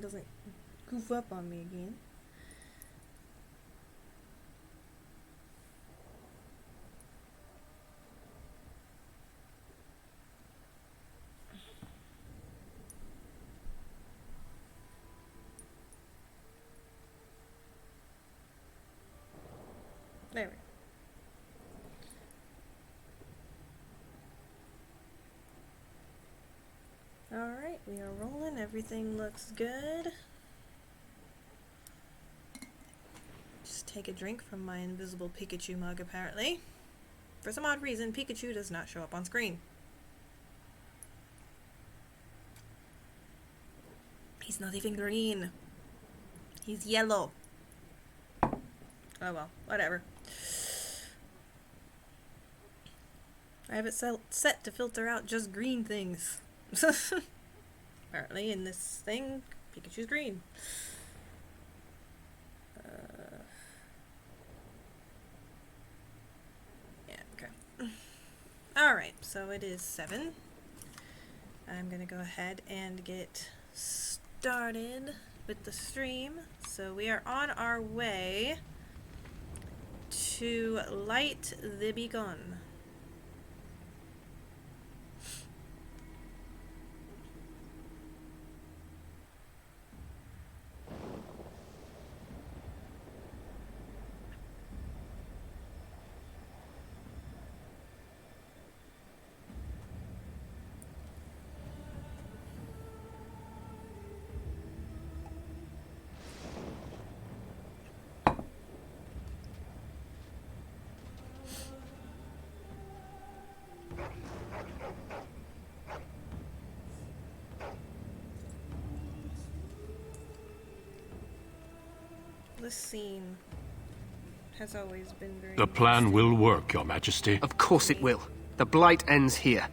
doesn't goof up on me again. There we go. Alright, we are rolling. Everything looks good. Just take a drink from my invisible Pikachu mug, apparently. For some odd reason, Pikachu does not show up on screen. He's not even green. He's yellow. Oh well, whatever. I have it set to filter out just green things. Apparently in this thing, Pikachu's green. Yeah, okay. Alright, so it is 7. I'm gonna go ahead and get started with the stream. So we are on our way to light the beacon. This scene has always been very The plan will work, Your Majesty. Of course it will. The blight ends here.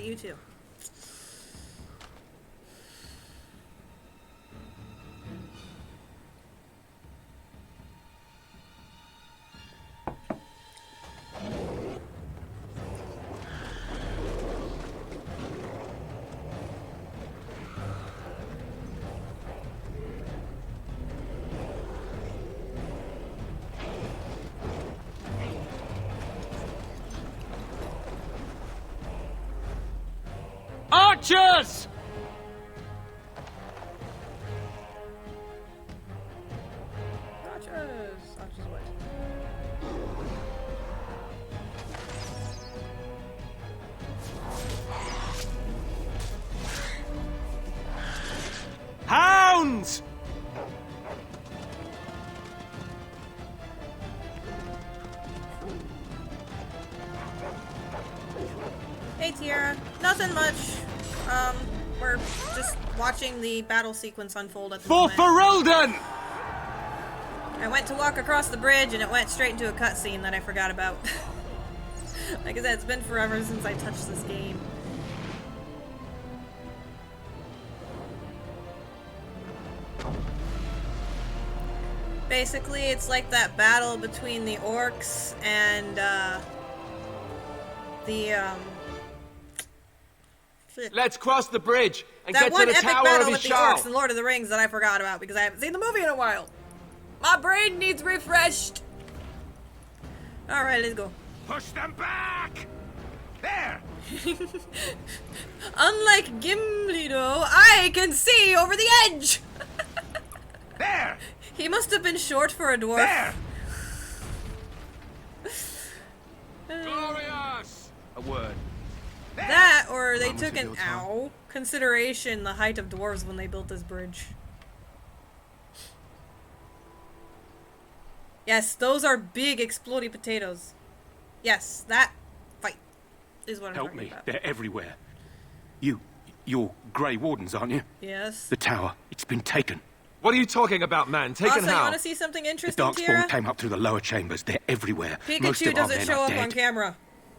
you too. Archers! Archers! Archers what? Hounds! Hey Tiara, nothing much. We're just watching the battle sequence unfold at the For moment. Ferelden! I went to walk across the bridge and it went straight into a cutscene that I forgot about. Like I said, it's been forever since I touched this game. Basically, it's like that battle between the orcs and, Let's cross the bridge and that get one to the epic Tower battle of with the Ishal. orcs in Lord of the Rings that I forgot about because I haven't seen the movie in a while. My brain needs refreshed. Alright, let's go. Push them back! There! Unlike Gimli, though, I can see over the edge! There! He must have been short for a dwarf. There! Glorious! A word. That, or they Mums took of an your time. consideration the height of dwarves when they built this bridge. Yes, those are big exploding potatoes. Yes, that fight is what I'm Help talking me. about. They're everywhere. You're Grey Wardens, aren't you? Yes. The tower. It's been taken. What are you talking about, man? Taken Also, you how? want to see something The interesting, Darkspawn Tiara? came up through the lower chambers. They're everywhere. Most Pikachu of our doesn't men show are up dead. on camera.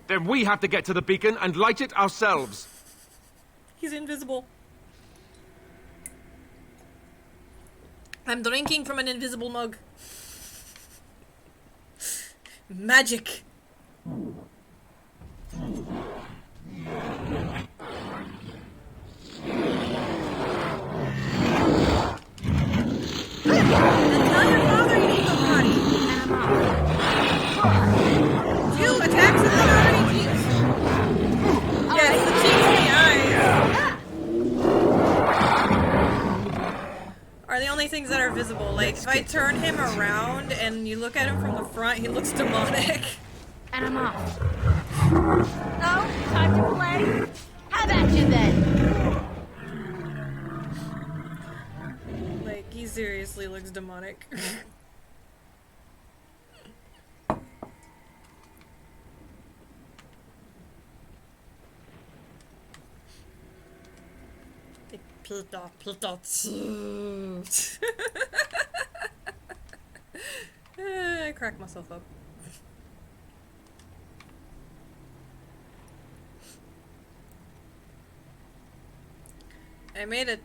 Then we have to get to the beacon and light it ourselves. He's invisible. I'm drinking from an invisible mug. Magic. Then tell your father you need to go potty. Do you attack someone already? Jeez. Yes, the cheeks and the eyes are the only things that are visible. Like, if I turn him around and you look at him from the front, he looks demonic. And I'm off. No? Time to play? How about you then? Like, he seriously looks demonic. I cracked myself up. I made a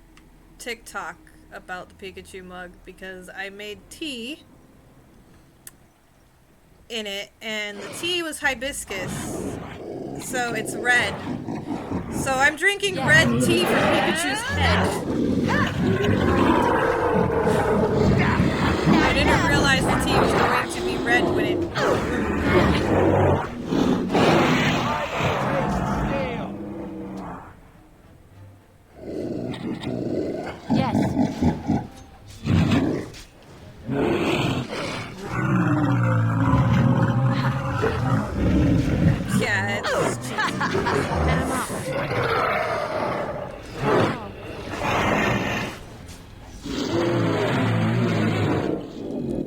TikTok about the Pikachu mug because I made tea in it, and the tea was hibiscus, so it's red. So I'm drinking red tea from Pikachu's head. I didn't realize the tea was going to be red when it... Yes. Yeah, it's cheesy. And I'm off.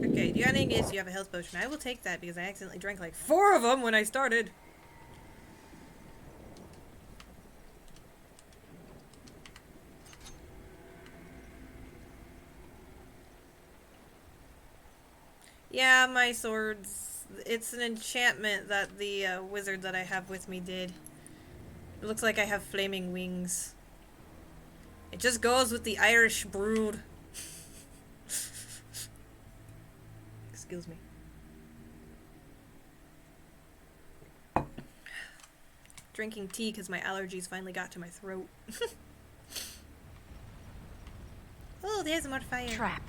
Okay, do you got any guess? You have a health potion. I will take that because I accidentally drank like 4 of them when I started. Yeah, my swords. It's an enchantment that the wizard that I have with me did. It looks like I have flaming wings. It just goes with the Irish brood. Excuse me. Drinking tea because my allergies finally got to my throat. Oh, there's more fire. Trap.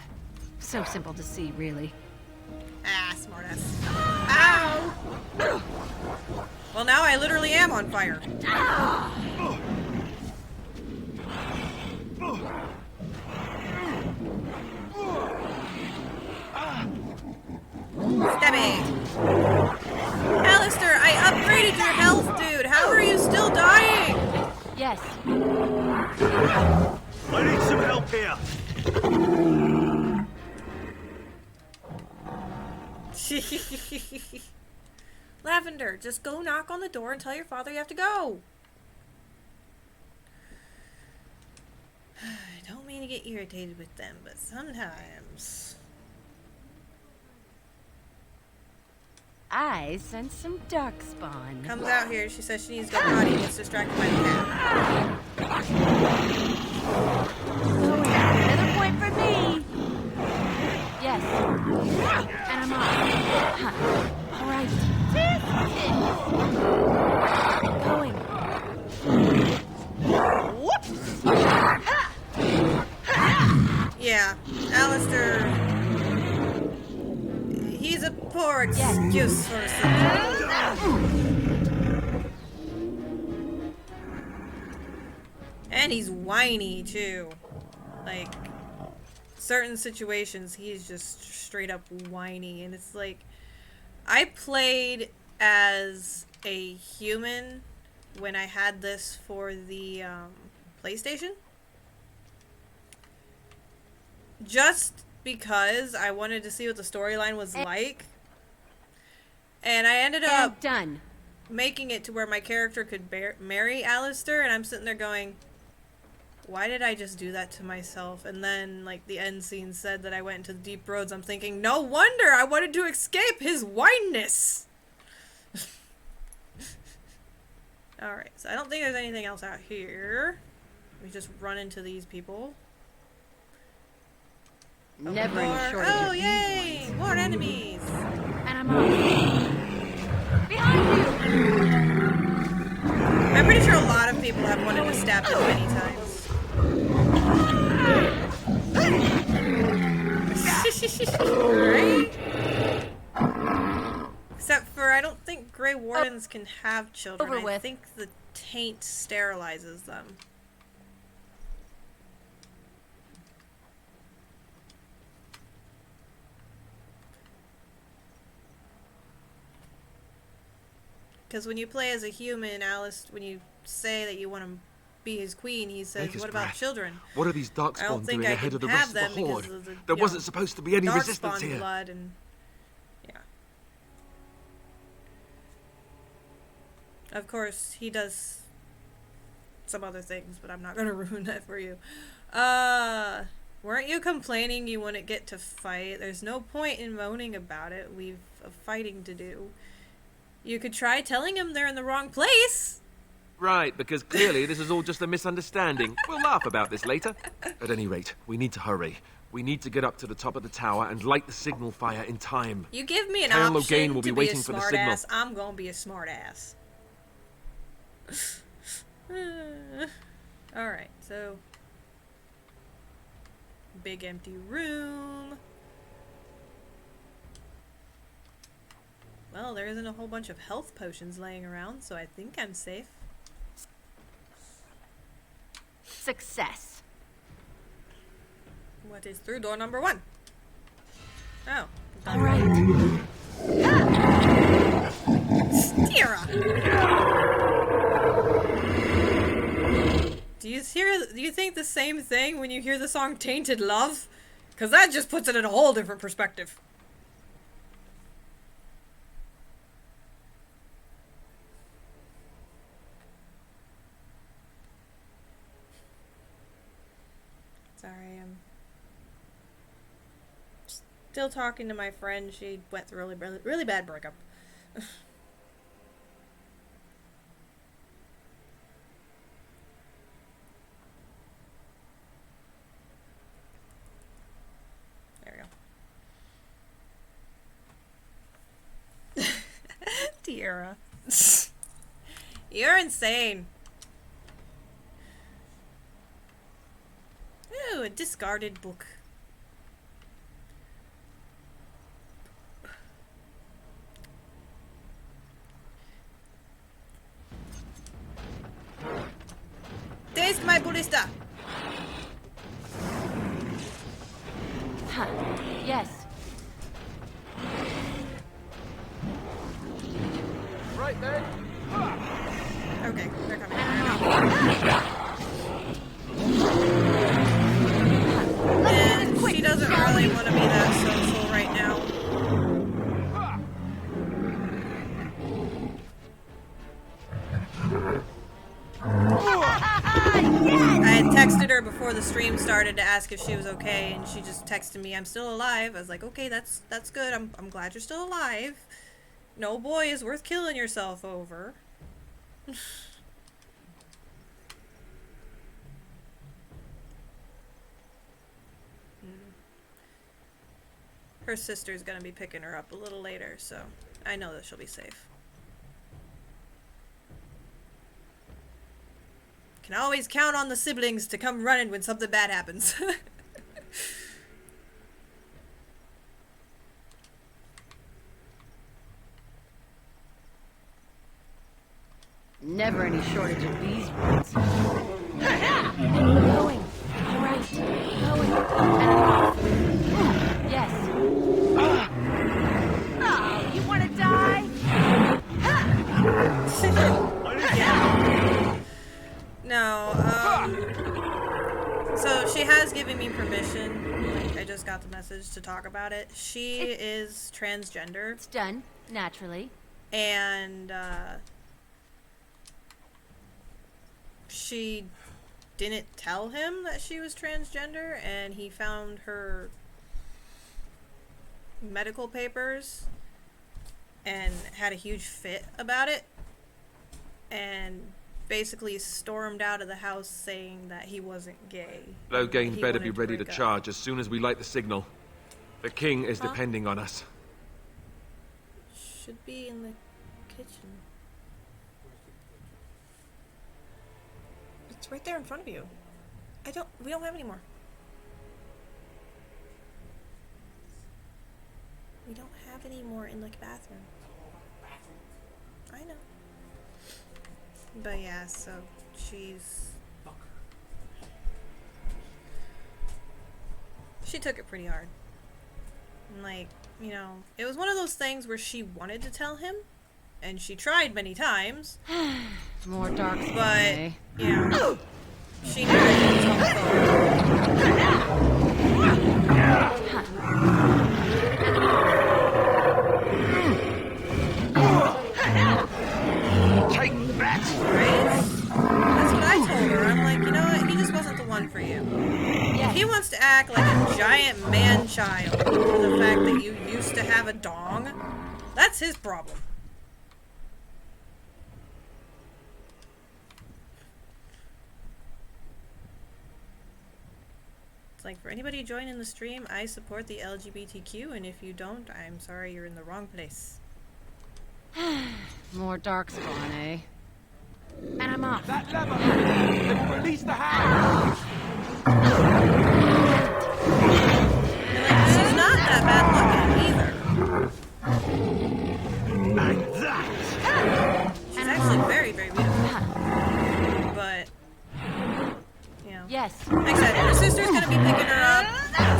So simple to see, really. Ah, smartass. Ow! Well, now I literally am on fire. Stabby! Alistair, I upgraded your health, dude! How are you still dying? Yes. I need some help here. Lavender, just go knock on the door and tell your father you have to go. I don't mean to get irritated with them, but sometimes... I sense some darkspawn. Comes out here, she says she needs to go potty and gets distracted by the cat. Oh, another point for me. Yes. And I'm off. All right. Going. Yeah, Alistair... He's a poor excuse for something. And he's whiny, too. Like, certain situations, he's just straight up whiny. And it's like, I played as a human when I had this for the PlayStation. Just because I wanted to see what the storyline was like. And I ended up And done. making it to where my character could marry Alistair, and I'm sitting there going, why did I just do that to myself? And then, like, the end scene said that I went into the deep roads. I'm thinking, no wonder I wanted to escape his wineness! Alright, so I don't think there's anything else out here. We just run into these people. Never More, any shortage oh, of these yay! ones. More enemies! And I'm off. Behind you! I'm pretty sure a lot of people have wanted to stab them many times. Right? Except for I don't think Grey Wardens can have children. Over I with. think the taint sterilizes them. Because when you play as a human, Alice, when you say that you want to be his queen, he says, Baker's what about breath. children? What are these I don't darkspawn think doing I ahead can of the have rest of them the horde? because of the, There you wasn't know, supposed to be any resistance darkspawn here. blood and yeah. Of course, he does some other things, but I'm not gonna ruin that for you. Weren't you complaining you wouldn't get to fight? There's no point in moaning about it. We've fighting to do. You could try telling him they're in the wrong place. Right, because clearly this is all just a misunderstanding. We'll laugh about this later. At any rate, we need to hurry. We need to get up to the top of the tower and light the signal fire in time. You give me an Cairn option Logain will to be be waiting a for the smart signal. ass. I'm gonna be a smart ass. Alright, so big empty room. Well, there isn't a whole bunch of health potions laying around, so I think I'm safe. Success. What is through door number 1? Oh. All right. Stira! Do you think the same thing when you hear the song Tainted Love? Because that just puts it in a whole different perspective. Sorry, I'm still talking to my friend. She went through a really bad breakup. There we go. Tiara. You're insane. Ooh, a discarded book. Taste my ballista. Huh. Yes. Right then. Okay, they're coming. And she doesn't really want to be that social right now. I had texted her before the stream started to ask if she was okay, and she just texted me, "I'm still alive." I was like, "Okay, that's good. I'm glad you're still alive. No boy is worth killing yourself over." Her sister's gonna be picking her up a little later, so I know that she'll be safe. Can always count on the siblings to come running when something bad happens. Never any shortage of these ones. Going. All right. Going. And I'm off. Yes. Oh, you want to die? No, so she has given me permission. Like, I just got got the message to talk about it. She is transgender. It's done, naturally. And, she didn't tell him that she was transgender, and he found her medical papers and had a huge fit about it, and basically stormed out of the house saying that he wasn't gay. Loghain He better be wanted ready to break up. charge as soon as we light the signal. The king is depending on us. Should be in the kitchen. It's right there in front of you. We don't have any more. We don't have any more in the bathroom. I know. But yeah, so she took it pretty hard. And like, you know, it was one of those things where she wanted to tell him, and she tried many times, More dark but, eh? you know, she knew it was homophobic. Take that! Right? That's what I told her. I'm like, you know what? He just wasn't the one for you. If he wants to act like a giant man-child for the fact that you used to have a dong, that's his problem. It's like, for anybody joining the stream, I support the LGBTQ, and if you don't, I'm sorry, you're in the wrong place. More darkspawn, eh? And I'm off. That lever! Release the hound! And like, she's not that bad looking either. And that! She's actually very, very beautiful. But, you know. Yes. Like I said, her sister's gonna be picking her up.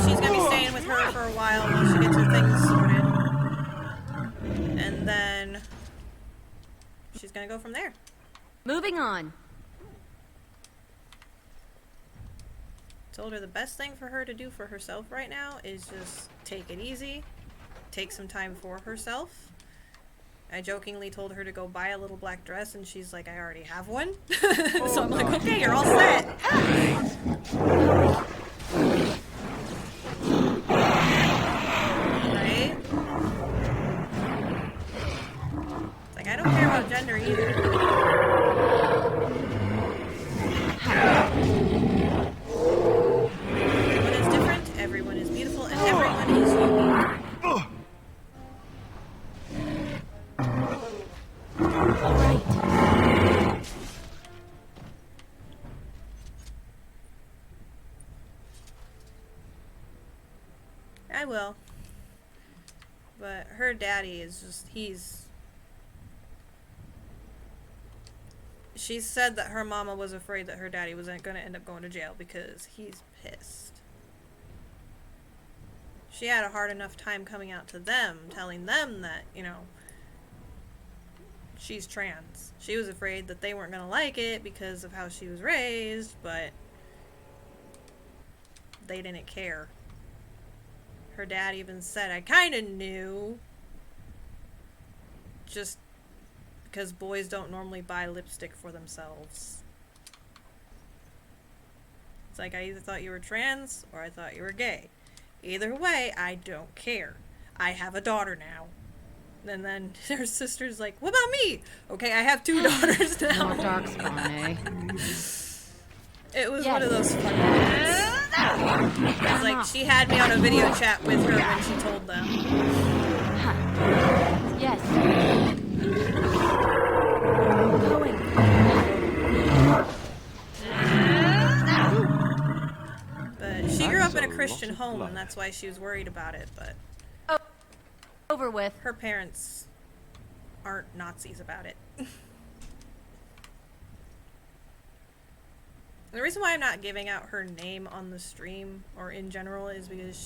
She's gonna be staying with her for a while she gets her things sorted. And then she's gonna go from there. Moving on. Told her the best thing for her to do for herself right now is just take it easy, take some time for herself. I jokingly told her to go buy a little black dress, and she's like, I already have one. So I'm like, okay, you're all set. Right? It's like, I don't care about gender either. Everyone is different, everyone is beautiful, and everyone is unique. I will. But her daddy is just, she said that her mama was afraid that her daddy was going to end up going to jail because he's pissed. She had a hard enough time coming out to them, telling them that, you know, she's trans. She was afraid that they weren't going to like it because of how she was raised, but they didn't care. Her dad even said, I kind of knew, just because boys don't normally buy lipstick for themselves. It's like, I either thought you were trans or I thought you were gay. Either way, I don't care. I have a daughter now. And then her sister's like, what about me? Okay, I have 2 daughters now. More darkspawn, eh? It was one of those funny moments. It's like, she had me on a video chat with her when she told them. Yes. Going. But she grew up in a Christian home, and that's why she was worried about it, but Over with. her parents aren't Nazis about it. The reason why I'm not giving out her name on the stream or in general is because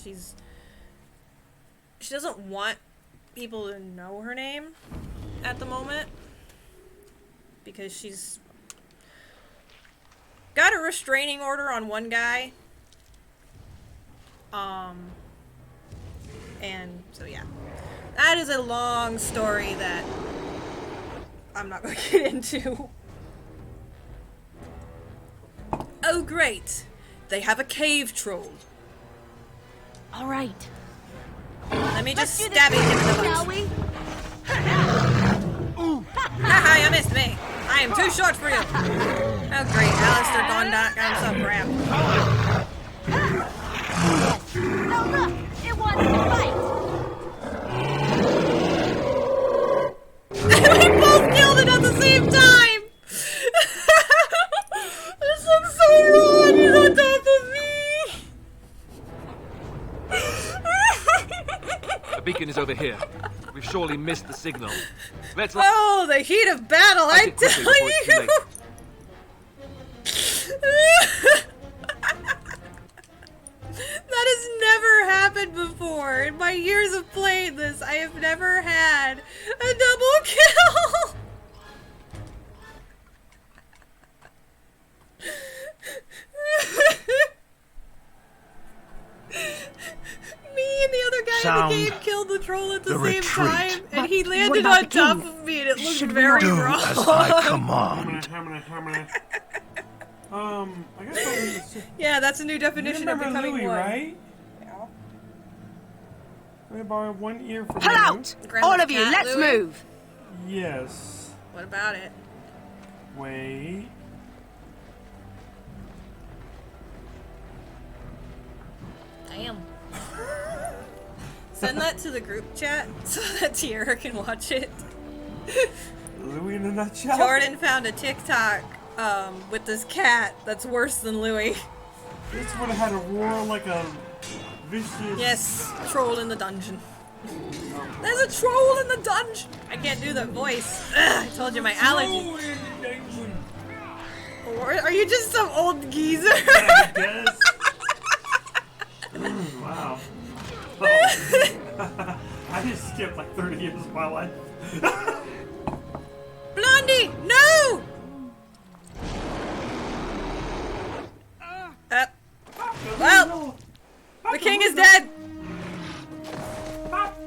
she doesn't want people to know her name at the moment, because she's got a restraining order on one guy And so, yeah. That is a long story that I'm not going to get into. Oh, great. They have a cave troll. All right. Let me just Let's do stab this, him in the shall butt. we? Haha, you missed me. I am too short for you. Oh, great. Alistair Gondot got himself grabbed. No, look! It wants to fight! We both killed it at the same time! This looks so wrong. He's on top of me. The beacon is over here. We've surely missed the signal. Let's... Oh, the heat of battle, I it quickly tell before it's too you! late. That has never happened before. In my years of playing this, I have never had a double kill! Me and the other guy Sound in the game killed the troll at the same retreat. time, and he What landed about on the top king? of me, and it looked Should we very Do wrong. as I command. I guess that was Yeah, that's a new you definition of remember becoming Louis, one. right? We borrowed 1 ear from Pull you. out! Grandma's All of you, cat, let's Louis? move! Yes. What about it? Wait. Damn. Send that to the group chat so that Tierra can watch it. Louis in a nutshell. Jordan found a TikTok with this cat that's worse than Louis. This would have had a roar like a vicious. Yes, troll in the dungeon. There's a troll in the dungeon! I can't do that voice. Ugh, I told you my allergy. Or are you just some old geezer? I guess. Wow. Oh. I just skipped like 30 years of my life. Blondie, no! Well, the king is dead. Pop.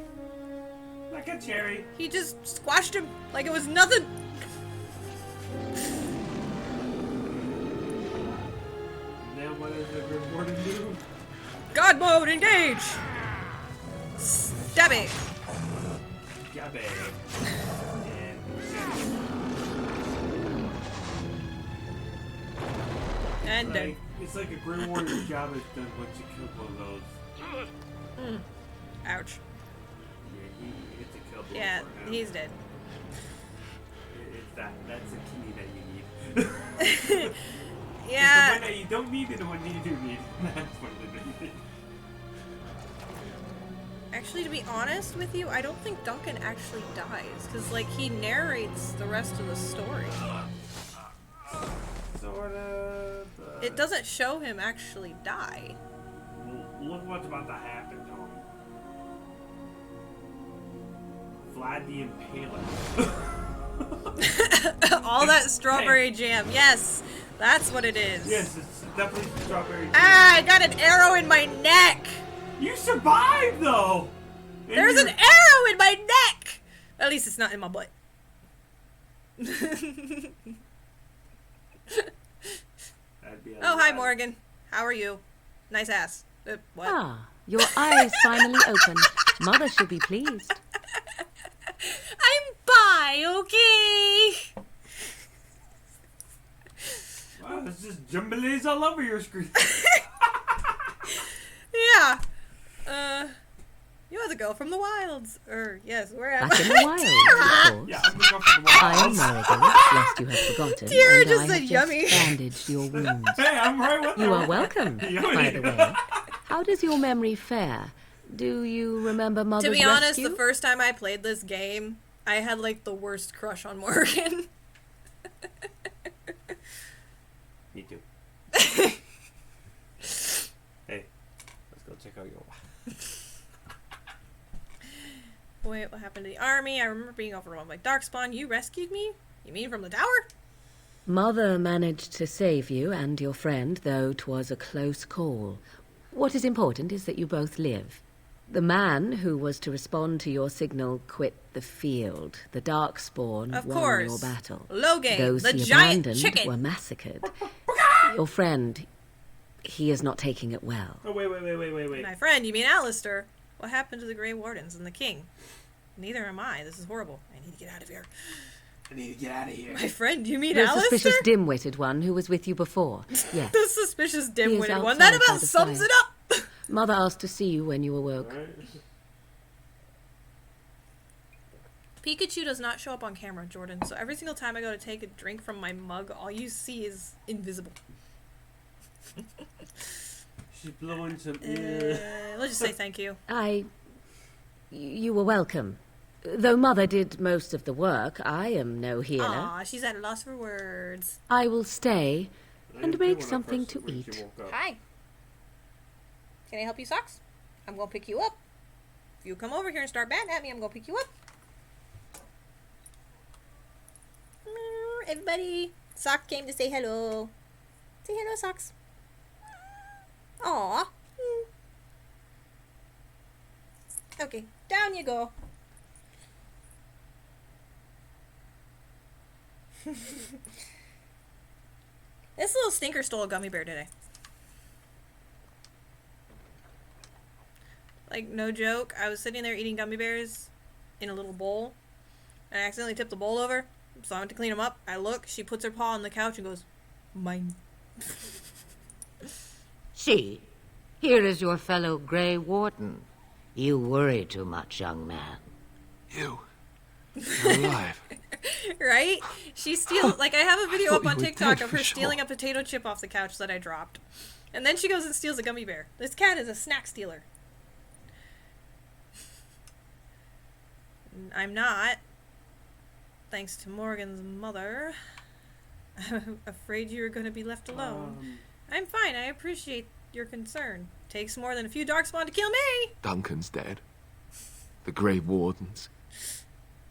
Like a cherry. He just squashed him like it was nothing. Now what is it rewarding you? God mode, engage! Stabby! Yeah, babe. And dead. Like, it's like a Grey Warrior's job is done once you kill one of those. Ouch. Yeah, you get to kill both Yeah, for now. he's dead. It's that's a key that you need. The Yeah, one that you don't need and the one you do need. That's what it is. actually, to be honest with you, I don't think Duncan actually dies, because, like, he narrates the rest of the story. Sort of. It doesn't show him actually die. Look what's about to happen to him. Vlad the Impaler. All that strawberry jam, yes, that's what it is. Yes, it's definitely strawberry. Ah, I got an arrow in my neck! You survived though. And There's an you're- arrow in my neck! At least it's not in my butt. That'd be a Oh, hi, lot. Morgan. How are you? Nice ass. What? Ah, your eyes finally open. Mother should be pleased. I'm bi, okay? Wow, there's just jumblies all over your screen. Yeah. You are the girl from the wilds. Yes, where am Back in the I? wild, of course. Yeah, I'm gonna go for the I am wilds. Morrigan, lest you have forgotten. Tierra and just I said have yummy. just bandaged your wounds. Hey, I'm right with You her. are welcome, by the way. How does your memory fare? Do you remember Mother's To be honest, rescue? the first time I played this game, I had like the worst crush on Morgan. Me too. Hey, let's go check out your wife. Wait, what happened to the army? I remember being overwhelmed by Darkspawn. You rescued me? You mean from the tower? Mother managed to save you and your friend, though 'twas a close call. What is important is that you both live. The man who was to respond to your signal quit the field. The Darkspawn Of won course. your battle. Logan, Those the he giant abandoned chicken. were massacred. Your friend, he is not taking it well. Oh, wait. My friend, you mean Alistair? What happened to the Grey Wardens and the king? Neither am I. This is horrible. I need to get out of here. I need to get out of here. My friend, you mean The Alistair? suspicious dim-witted one who was with you before. Yes. The suspicious dim-witted one. outside That by about the sums fire. it up. Mother asked to see you when you awoke. Alright. Pikachu does not show up on camera, Jordan. So every single time I go to take a drink from my mug, all you see is invisible. She's blowing some. Let's just say thank you. You were welcome. Though Mother did most of the work, I am no healer. Aw, she's at a loss for words. I will stay I and didn't make do when I something first- to when she eat. woke up. Hi. Can I help you, Socks? I'm gonna pick you up. If you come over here and start batting at me, I'm gonna pick you up. Everybody, Socks came to say hello. Say hello, Socks. Aw. Okay, down you go. This little stinker stole a gummy bear today. Like, no joke, I was sitting there eating gummy bears in a little bowl, and I accidentally tipped the bowl over, so I went to clean them up. I look, she puts her paw on the couch and goes, mine. See, here is your fellow Grey Warden. You worry too much, young man. You. You're alive. Right? She steals, like, I have a video thought up you on were TikTok dead of for her stealing sure. a potato chip off the couch that I dropped. And then she goes and steals a gummy bear. This cat is a snack stealer. I'm not. Thanks to Morgan's mother. I'm afraid you're going to be left alone. I'm fine. I appreciate your concern. Takes more than a few Darkspawn to kill me. Duncan's dead. The Grey Wardens.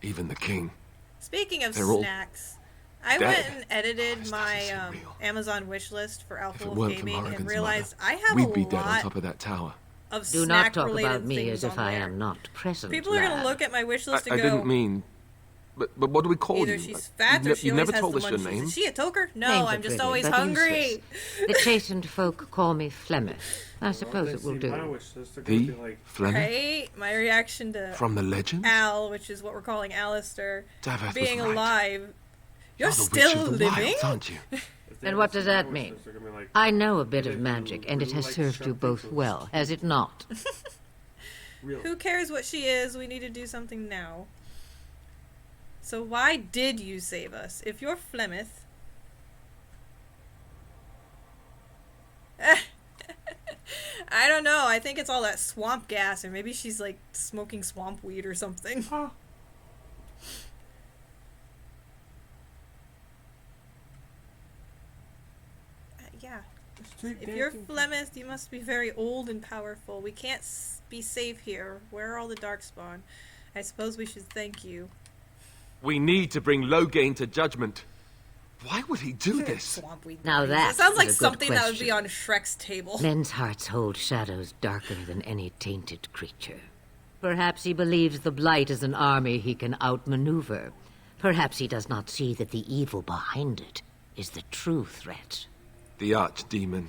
Even the king. Speaking of They're all snacks, I dead. went and edited This my doesn't seem real. Amazon wish list for If Alpha it Wolf weren't for Gaming and Morrigan's realized mother, I have we'd a be dead on lot top of that tower. of Do not talk snack-related about me things as if on I there. am not present, People are going to lad. look at my wish list I and go, didn't mean... But what do we call either you? she's fat or You've she never always has told the us your munchies. name. Is she a toker? No, Names are I'm just pretty, always but hungry. useless. The chastened folk call me Flemeth. I suppose it will My do. wish list, they're gonna The be like, Flemeth? Right? My reaction to From the legends? Al, which is what we're calling Alistair, Daveth being was right. alive. You're the witch still of the living? wilds, aren't you? if they And ever what see does my that wish mean? list, they're gonna be like, I know a bit They of do magic, and it really has like served you sharp both pencils. well, has it not? real. Who cares what she is? We need to do something now. So why did you save us? If you're Flemeth... I don't know. I think it's all that swamp gas, or maybe she's like smoking swamp weed or something. Yeah. Street If you're dancing. Flemeth, you must be very old and powerful. We can't be safe here. Where are all the Darkspawn? I suppose we should thank you. We need to bring Loghain to judgment. Why would he do this? Swamp weed. Now brains. that It sounds is like a good something that would be question. on Shrek's table. Men's hearts hold shadows darker than any tainted creature. Perhaps he believes the Blight is an army he can outmaneuver. Perhaps he does not see that the evil behind it is the true threat. The archdemon.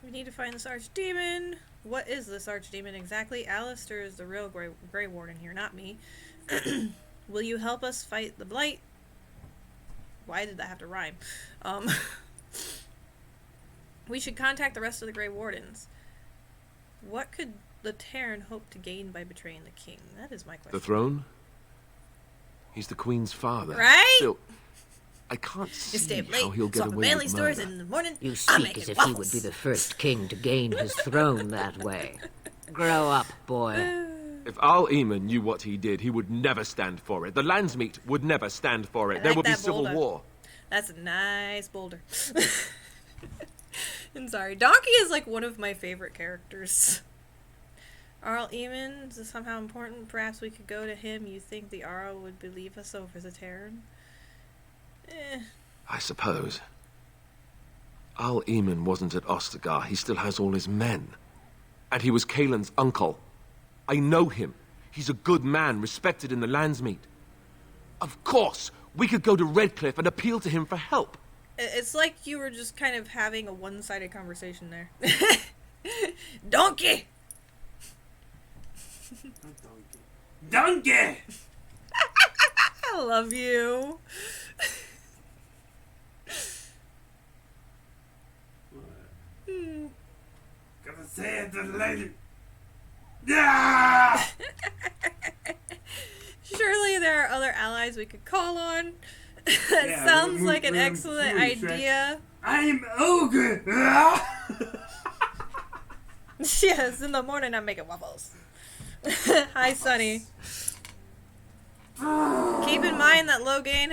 We need to find this archdemon. What is this archdemon exactly? Alistair is the real Grey Warden here, not me. Will you help us fight the Blight? Why did that have to rhyme? We should contact the rest of the Grey Wardens. What could the Terran hope to gain by betraying the king? That is my question. The throne? He's the Queen's father. Right? Still, I can't see You stay up how late, he'll get swap away manly with stores murder. in the morning. You I'm speak making as if waffles. he would be the first king to gain his throne that way. Grow up, boy. If Al Eamon knew what he did, he would never stand for it. The Landsmeet would never stand for it. I There like would be that civil boulder. war. That's a nice boulder. I'm sorry. Donkey is like one of my favorite characters. Arl Eamon is somehow important. Perhaps we could go to him. You think the Arl would believe us over the Terran? I suppose. Al Eamon wasn't at Ostagar. He still has all his men. And he was Kaelin's uncle. I know him. He's a good man, respected in the Landsmeet. Of course, we could go to Redcliffe and appeal to him for help. It's like you were just kind of having a one-sided conversation there. Donkey! Donkey! I love you. Gonna say it to the lady. Yeah! Surely there are other allies we could call on. That Yeah, sounds like an we're excellent foolish, right? idea. I'm ogre. Yes, in the morning I'm making waffles. Hi, Sonny. Keep in mind that Logain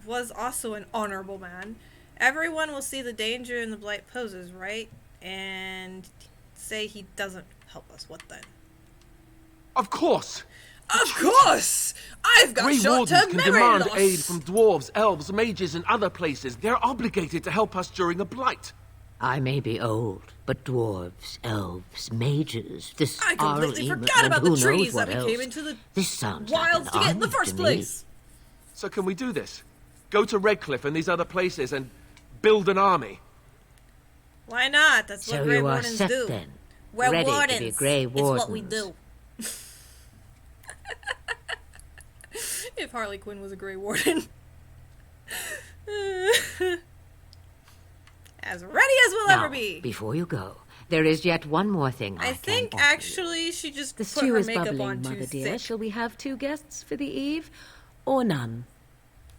was also an honorable man. Everyone will see the danger in the Blight poses, right? And say he doesn't help us. What then? Of course! Of course! I've got Grey Wardens short-term can memory demand loss. aid from dwarves, elves, mages, and other places. They're obligated to help us during a blight. I may be old, but dwarves, elves, mages, this I completely Arlene, forgot and about who the trees knows what that we else. came into the This sounds wilds like to an get in the army first to me. place. So can we do this? Go to Redcliffe and these other places and build an army? Why not? That's So what Grey you are Wardens set do. then, We're ready wardens. to be Grey It's what we Wardens. do. If Harley Quinn was a Grey Warden. As ready as we'll Now, ever be. before you go, there is yet one more thing I I can think offer you. actually she just The put stew her is makeup bubbling, on too Mother dear. thick. Shall we have 2 guests for the eve, or none?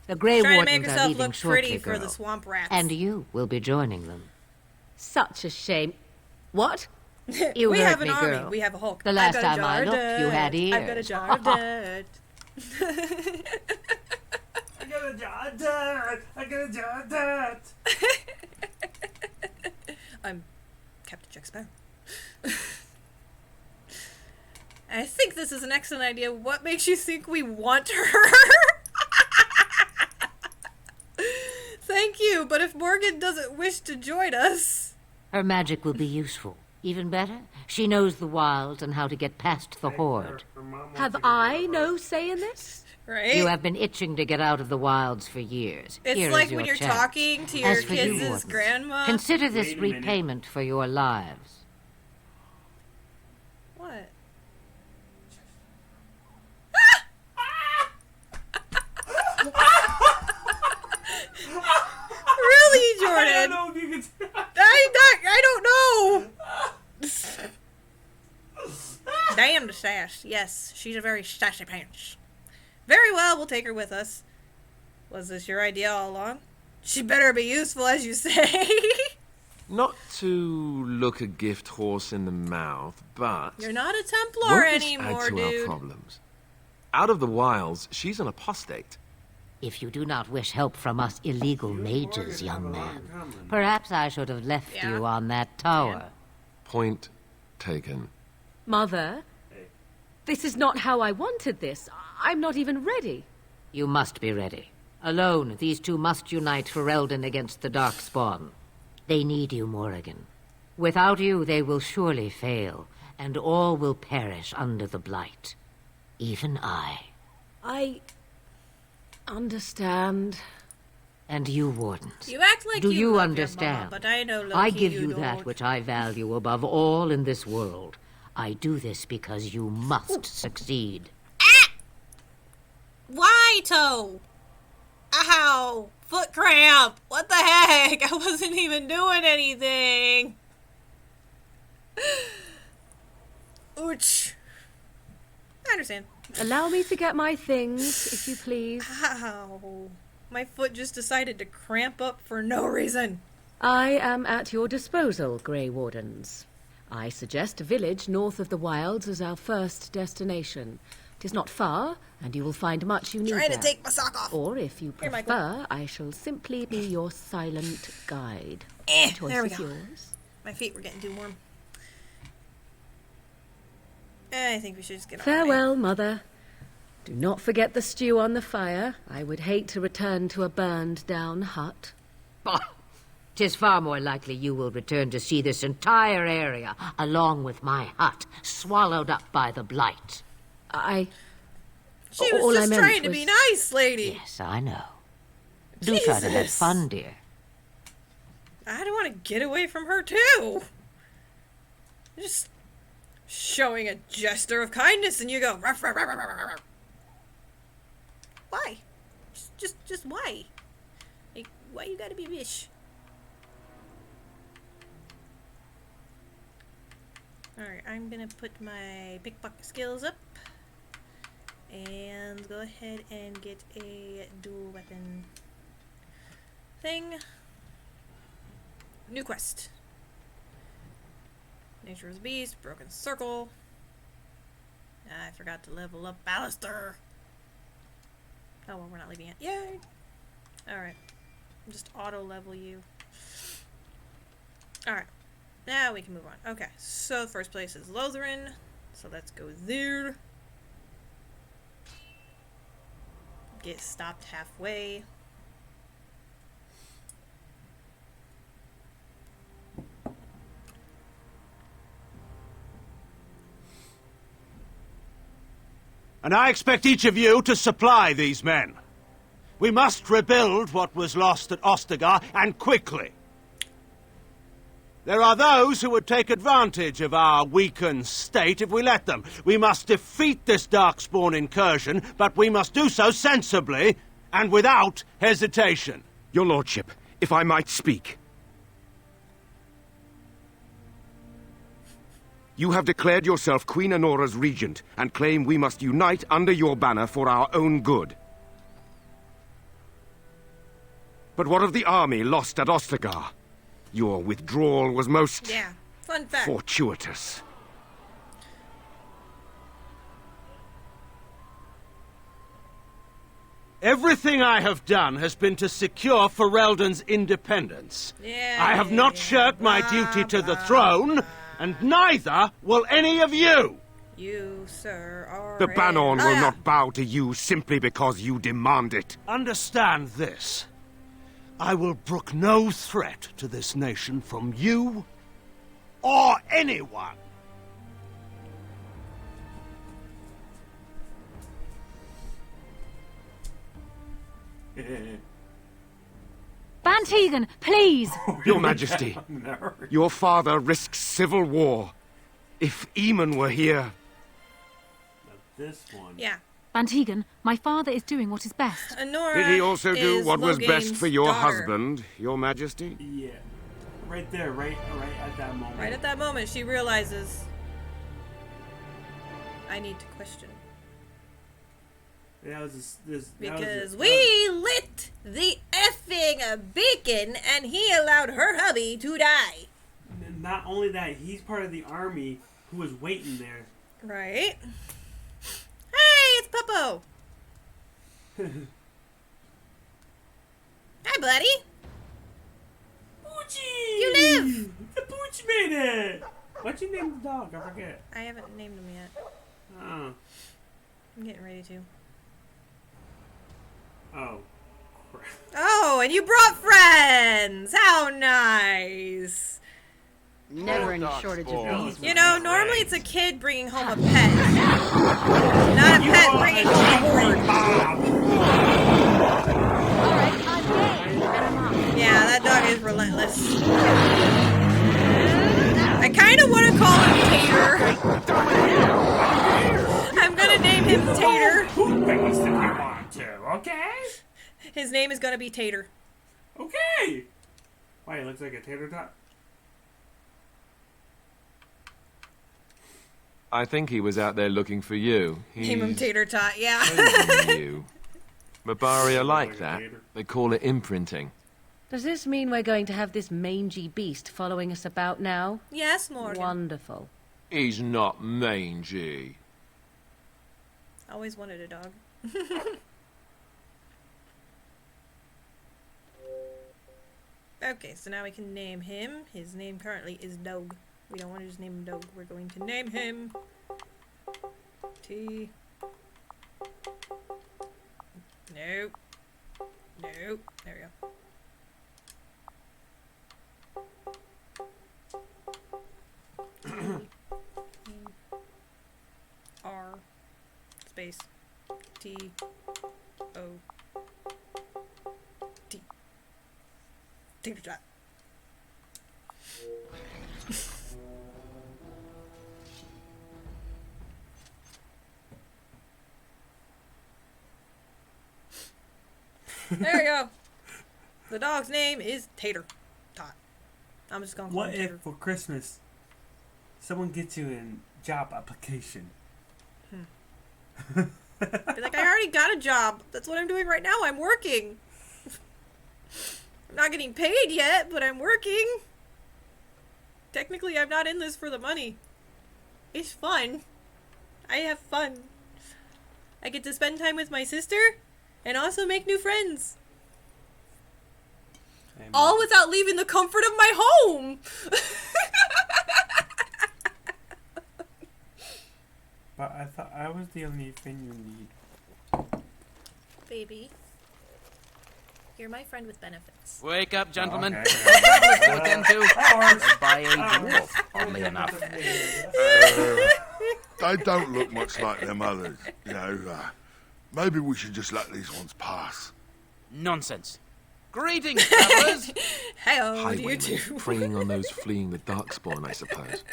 The Grey Trying to make Wardens are herself leaving look shortly, pretty for girl. the swamp rats. And you will be joining them. Such a shame. What? You we heard have an me, army. girl. We have a Hulk. The last I've got a time jar I of looked, you dirt. had I've got a ears. jar of dirt. I got a jar of dirt. I got a jar of dirt. I'm Captain Jack Sparrow. I think this is an excellent idea. What makes you think we want her? Thank you, but if Morgan doesn't wish to join us... Her magic will be useful. Even better, she knows the wilds and how to get past the horde. Have I no say in this? Right? You have been itching to get out of the wilds for years. It's Here is like your when you're chance. talking to your As for you, kids' Wardens, grandma. Consider this Wait a minute. repayment for your lives. What? Really, I Jordan? don't know if you can. I don't know. Damn the sass. Yes, she's a very sassy pants. Very well, we'll take her with us. Was this your idea all along? She better be useful, as you say. Not to look a gift horse in the mouth, but... You're not a Templar won't this anymore, add to dude. our problems? Out of the wilds, she's an apostate. If you do not wish help from us illegal mages, young man, perhaps I should have left Yeah. you on that tower. Point taken. Mother, this is not how I wanted this. I'm not even ready. You must be ready. Alone, these two must unite for Eldon against the Darkspawn. They need you, Morrigan. Without you, they will surely fail, and all will perish under the Blight. Even I. I understand. And you, Wardens. You act like Do you love understand? your mama, but I know I low-key give you you that don't. which I value above all in this world. I do this because you must succeed. Why, Toe? Ow! Foot cramp! What the heck? I wasn't even doing anything! Ouch. I understand. Allow me to get my things, if you please. Ow. My foot just decided to cramp up for no reason. I am at your disposal, Grey Wardens. I suggest a village north of the wilds as our first destination. It is not far, and you will find much you need Trying to there. take my sock off. Or, if you Here, prefer, I shall simply be your silent guide. Choice there we is go. yours. My feet were getting too warm. I think we should just get on. Farewell, Mother. Do not forget the stew on the fire. I would hate to return to a burned-down hut. Bah! 'Tis far more likely you will return to see this entire area, along with my hut, swallowed up by the blight. She All was I just meant trying to be was- nice, lady. Yes, I know. Do try to have Jesus. fun, dear. I don't want to get away from her, too. Just showing a gesture of kindness, and you go, ruff, ruff, ruff, ruff, ruff, ruff. Why? Just why? Like, why you gotta be bitch? Alright, I'm gonna put my pickpocket skills up. And go ahead and get a dual weapon thing. New quest. Nature of the Beast, Broken Circle. I forgot to level up Ballister. Oh, well, we're not leaving it. Yay! Alright. Just auto level you. Alright. Now we can move on. Okay, so the first place is Lothran. So let's go there. Get stopped halfway. And I expect each of you to supply these men. We must rebuild what was lost at Ostagar, and quickly. There are those who would take advantage of our weakened state if we let them. We must defeat this Darkspawn incursion, but we must do so sensibly and without hesitation. Your lordship, if I might speak. You have declared yourself Queen Honora's regent, and claim we must unite under your banner for our own good. But what of the army lost at Ostagar? Your withdrawal was most... Yeah, fun fact. fortuitous. Everything I have done has been to secure Ferelden's independence. Yeah, I have not shirked my duty to the throne, and neither will any of you. You, sir, are The Banon will liar. not bow to you simply because you demand it. Understand this. I will brook no threat to this nation from you or anyone. Bantegan, please! Your Majesty, your father risks civil war. If Eamon were here... This one. Yeah. Bantegan, my father is doing what is best. Honora Did he also do is what was best Logain's for your daughter. husband, your Majesty? Yeah. Right there, right at that moment. Right at that moment, she realizes I need to question. That was this Because we lit the effing beacon and he allowed her hubby to die. Not only that, he's part of the army who was waiting there. Right? Hey, it's Puppo! Hi, buddy! Poochie! You live! The Pooch made it! What'd you name the dog? I forget. I haven't named him yet. Oh. I'm getting ready to. Oh. Crap. Oh, and you brought friends! How nice! Never any shortage of these. You know, normally it's a kid bringing home a pet. Not a pet bringing home a horde. Alright, I'm game. And I'm off. Yeah, that dog is relentless. I kind of want to call him Tater. I'm gonna name him Tater. Who thinks if you want to, okay? His name is gonna be Tater. Okay! Why, it looks like a tater tot? I think he was out there looking for you. Name him Tater Tot, yeah. You. Mabaria like Like a that. tater. They call it imprinting. Does this mean we're going to have this mangy beast following us about now? Yes, Morgan. Wonderful. He's not mangy. Always wanted a dog. Okay, so now we can name him. His name currently is Dog. We don't want to just name him Dog. We're going to name him T. Nope. Nope. There we go. R space T O T. Tater tot. There you go. The dog's name is Tater Tot. I'm just gonna call What him Tater. if for Christmas someone gets you a job application? Be like, I already got a job. That's what I'm doing right now. I'm working. I'm not getting paid yet, but I'm working. Technically, I'm not in this for the money. It's fun. I have fun. I get to spend time with my sister and also make new friends. Amen. All without leaving the comfort of my home. But I thought I was the only thing you need. Baby, you're my friend with benefits. Wake up, gentlemen. Okay. To attend to. That works. Led by a dwarf, oddly enough. They don't look much like their mothers, you know. Maybe we should just let these ones pass. Nonsense. Greetings, travelers. Hello, you Highwaymen two. preying on those fleeing the darkspawn, I suppose.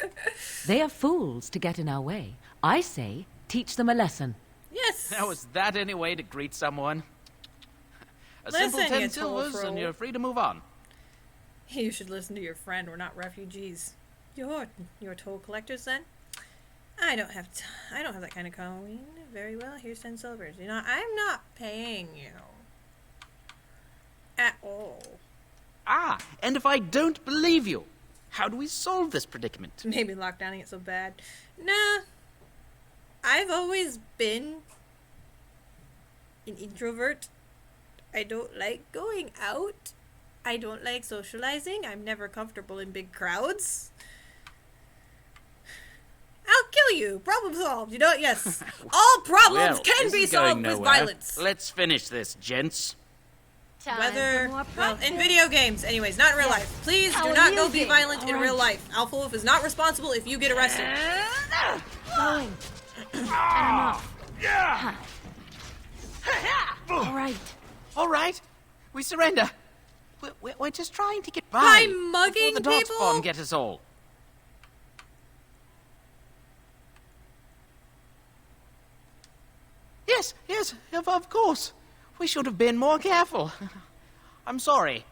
They are fools to get in our way. I say, teach them a lesson. Yes. Now, is that any way to greet someone? A Listen, simple you 10 silvers tall and fro. you're free to move on. You should listen to your friend. We're not refugees. You're toll collectors then? I don't have that kind of coin. Very well. Here's 10 silvers. You know, I'm not paying you at all. Ah, and if I don't believe you, how do we solve this predicament? Maybe lockdowning it so bad. Nah. I've always been an introvert. I don't like going out. I don't like socializing. I'm never comfortable in big crowds. I'll kill you. Problem solved. You know what? Yes. All problems Well, can this be is going solved with nowhere. violence. Let's finish this, gents. Whether, well, in video games, anyways, not in real life. Please do not go be violent in real life. Alpha Wolf is not responsible if you get arrested. Going. And I'm off. Yeah. All right. All right, we surrender. We're just trying to get by. By mugging before the people? darkspawn get us all. Yes, of course. We should have been more careful. I'm sorry.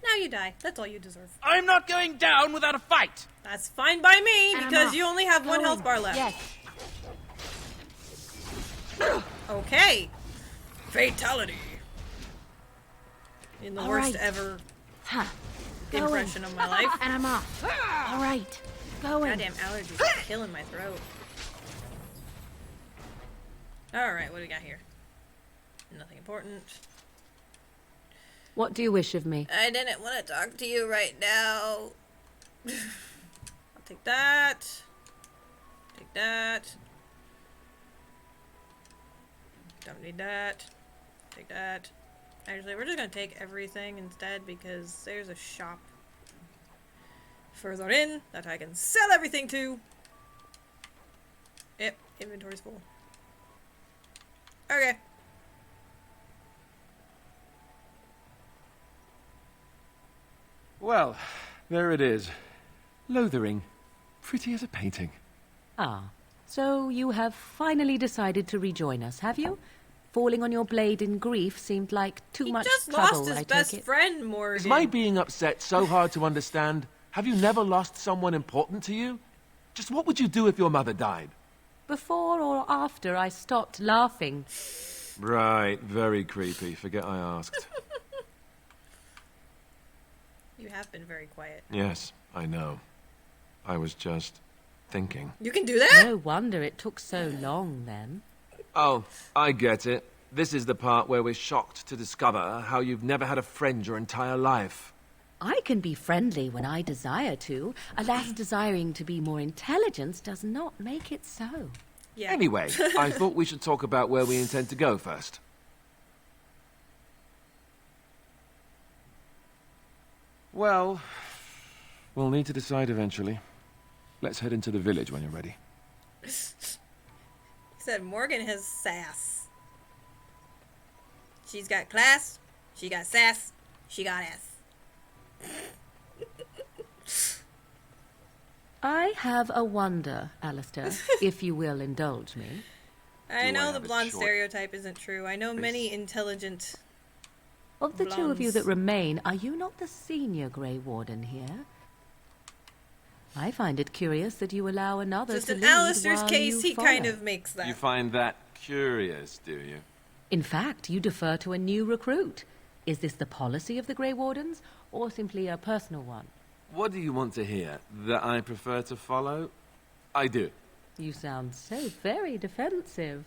Now you die. That's all you deserve. I'm not going down without a fight. That's fine by me, And I'm because off. you only have one Going. health bar left. Yes. Okay. Fatality. In the All worst right. ever Huh. Going. impression of my life. And I'm off. All right. Going. Goddamn allergies are killing my throat. Alright, what do we got here? Nothing important. What do you wish of me? I didn't want to talk to you right now. I'll take that. Take that. Don't need that. Take that. Actually, we're just gonna take everything instead because there's a shop further in that I can sell everything to. Yep, inventory's full. Okay. Well, there it is. Lothering. Pretty as a painting. Ah, so you have finally decided to rejoin us, have you? Falling on your blade in grief seemed like too He much just trouble, lost his I best take it. friend, Morgan. Is my being upset so hard to understand? Have you never lost someone important to you? Just what would you do if your mother died? Before or after I stopped laughing. Right, very creepy. Forget I asked. You have been very quiet. Yes, I know. I was just thinking. You can do that? No wonder it took so long, then. Oh, I get it. This is the part where we're shocked to discover how you've never had a friend your entire life. I can be friendly when I desire to. Alas, desiring to be more intelligent does not make it so. Yeah. Anyway, I thought we should talk about where we intend to go first. Well, we'll need to decide eventually. Let's head into the village when you're ready. He said Morgan has sass. She's got class, she got sass, she got ass. I have a wonder, Alistair, if you will indulge me. I know the blonde stereotype isn't true. I know many intelligent Of the two of you that blondes. remain, are you not the senior Grey Warden here? I find it curious that you allow another Just to in lead Alistair's while case, you he kind follow. of makes that. You find that curious, do you? In fact, you defer to a new recruit. Is this the policy of the Grey Wardens, or simply a personal one? What do you want to hear? That I prefer to follow? I do. You sound so very defensive.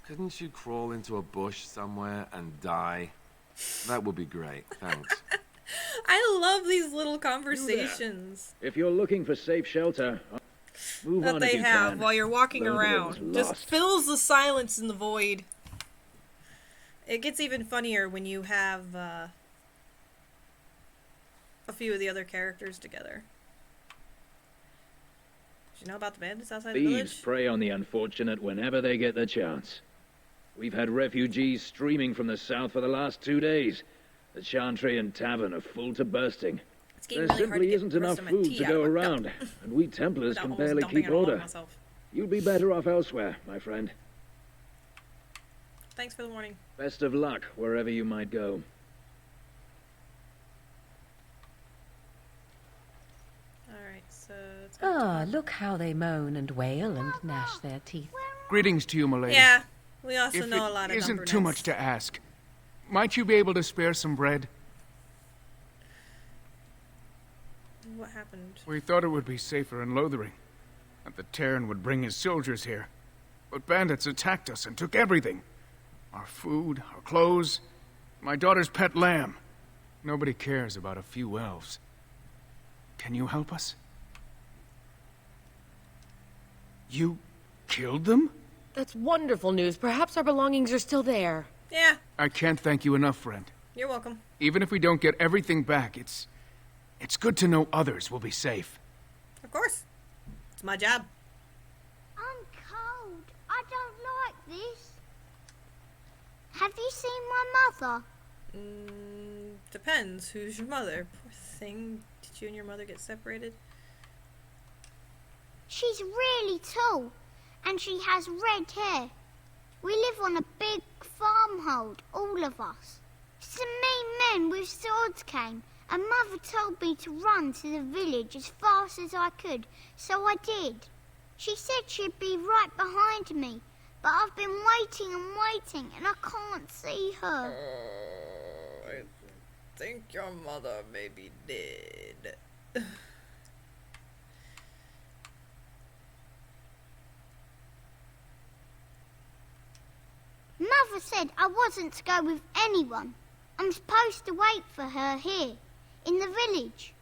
Couldn't you crawl into a bush somewhere and die? That would be great, thanks. I love these little conversations If you're looking for safe shelter, move that on if they you have can. while you're walking Learn that it around. was Just lost. fills the silence in the void. It gets even funnier when you have a few of the other characters together. Did you know about the bandits outside the Thieves village? prey on the unfortunate whenever they get the chance. We've had refugees streaming from the south for the last 2 days. The Chantry and Tavern are full to bursting. It's getting There really hard to simply get isn't the enough rest of my food tea to out go of my cup around, and we Templars without can almost barely dumping keep it all over order. myself. You'd be better off elsewhere, my friend. Thanks for the warning. Best of luck wherever you might go. Alright, so it's got Ah, look how they moan and wail and gnash their teeth. Greetings to you, milady. Yeah, we also If know it a lot of isn't number too nuts. much to ask, might you be able to spare some bread? What happened? We thought it would be safer in Lothering, that the Terran would bring his soldiers here. But bandits attacked us and took everything. Our food, our clothes, my daughter's pet lamb. Nobody cares about a few elves. Can you help us? You killed them? That's wonderful news. Perhaps our belongings are still there. Yeah, I can't thank you enough, friend. you're welcome. Even if we don't get everything back, it's good to know others will be safe. Of course. It's my job. I'm cold. I don't like this. Have you seen my mother? Depends. Who's your mother? Poor thing. Did you and your mother get separated? She's really tall, and she has red hair. We live on a big farmhold, all of us. Some mean men with swords came, and Mother told me to run to the village as fast as I could, so I did. She said she'd be right behind me, but I've been waiting and waiting, and I can't see her. I think your mother may be dead. Mother said I wasn't to go with anyone. I'm supposed to wait for her here, in the village.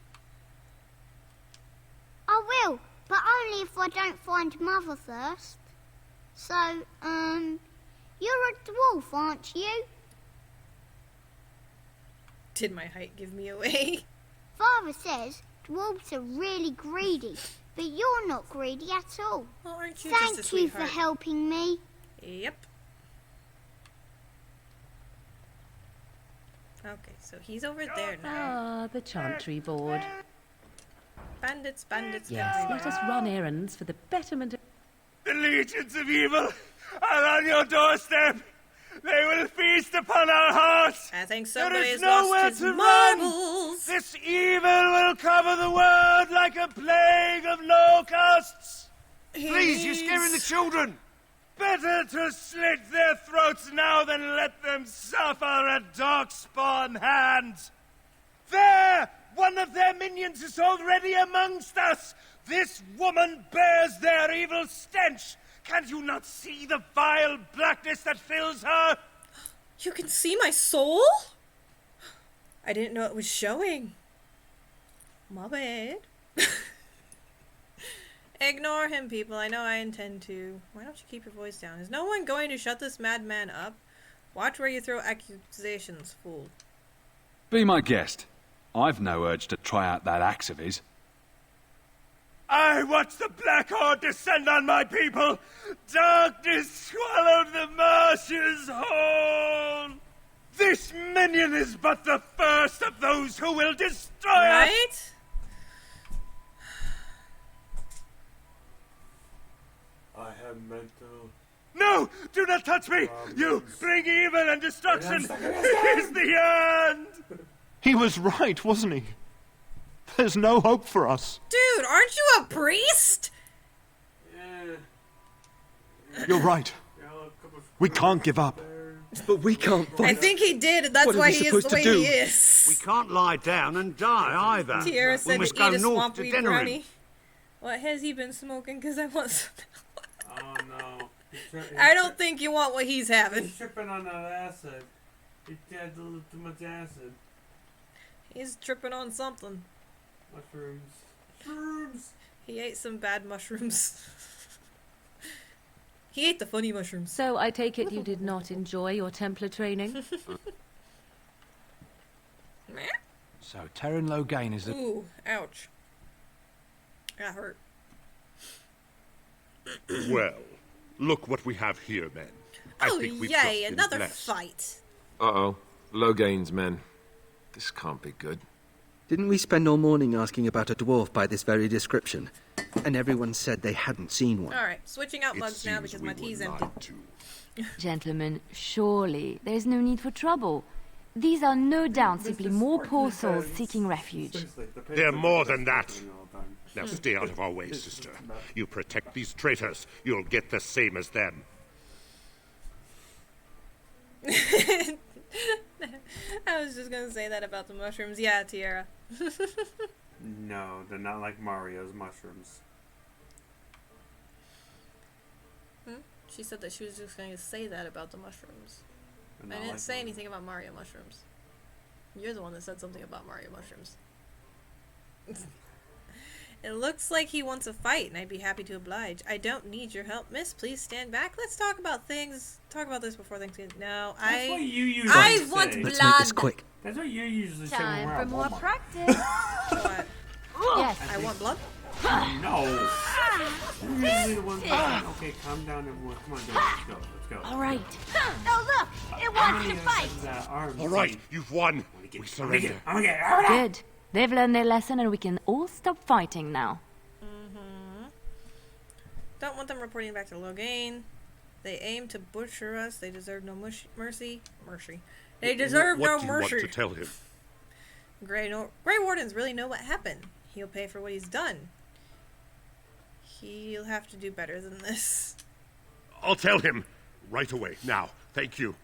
I will, but only if I don't find Mother first. So, you're a dwarf, aren't you? Did my height give me away? Father says dwarves are really greedy, but you're not greedy at all. Well, aren't you just a Thank you for sweetheart? helping me. Yep. Okay, so he's over there now. Ah, the Chantry board. Bandits, bandits, Yes, everywhere. let us run errands for the betterment of... The legions of evil are on your doorstep. They will feast upon our hearts. I think There somebody is has lost nowhere his to marbles. run. This evil will cover the world like a plague of locusts. Please, you're scaring the children. Better to slit their throats now than let them suffer at Darkspawn hands. There! One of their minions is already amongst us. This woman bears their evil stench. Can you not see the vile blackness that fills her? You can see my soul? I didn't know it was showing. My bad. Ignore him, people. I know I intend to. Why don't you keep your voice down? Is no one going to shut this madman up? Watch where you throw accusations, fool. Be my guest. I've no urge to try out that axe of his. I watched the Black Horde descend on my people. Darkness swallowed the marshes whole. This minion is but the first of those who will destroy us. Right? I have mental. No! Do not touch me! You bring evil and destruction! It is the end! He was right, wasn't he? There's no hope for us. Dude, aren't you a priest? You're right. We can't give up. But we can't fight. I think he did, and that's why he is the way he is. We can't lie down and die either. Tiara We said must to go eat a north to swampweed dinner. brownie. What has he been smoking? Because I want some. Oh no. I don't think you want what he's having. He's tripping on that acid. He had a little too much acid. He's tripping on something. Mushrooms. Mushrooms! He ate some bad mushrooms. He ate the funny mushrooms. So I take it you did not enjoy your Templar training? So Terran Logain is the... Ooh, ouch. That hurt. Well, look what we have here, then. I Oh, think we've yay, just been another blessed. fight. Uh-oh. Logain's men. This can't be good. Didn't we spend all morning asking about a dwarf by this very description? And everyone said they hadn't seen one. Alright, switching out mugs now because my tea's empty. Gentlemen, surely there's no need for trouble. These are no doubt simply more poor souls seeking refuge. They're more than that. Now stay out of our way, sister. You protect these traitors, you'll get the same as them. I was just gonna say that about the mushrooms. Yeah, Tiara. No, they're not like Mario's mushrooms. She said that she was just going to say that about the mushrooms. They're I not didn't like say anything about Mario mushrooms. You're the one that said something about Mario mushrooms. It looks like he wants a fight, and I'd be happy to oblige. I don't need your help, miss. Please stand back. Let's talk about things. Talk about this before Thanksgiving. No, That's what you usually I say. want blood. Let's make this quick. That's what you usually say when Time we're for at more Walmart. practice. What? Yes. I want blood. No. You're usually the one. Okay, calm down, everyone. Come on, guys. Let's go. Let's go. All right. Oh, look! It How wants many to of us fight! have that arm? All right, you've won. We surrender. I'm gonna get Good. They've learned their lesson and we can all stop fighting now. Don't want them reporting back to Logain. They aim to butcher us. They deserve no mercy. Mercy. They deserve what no do you mercy. want to tell him? Grey Wardens really know what happened. He'll pay for what he's done. He'll have to do better than this. I'll tell him. Right away. Now. Thank you.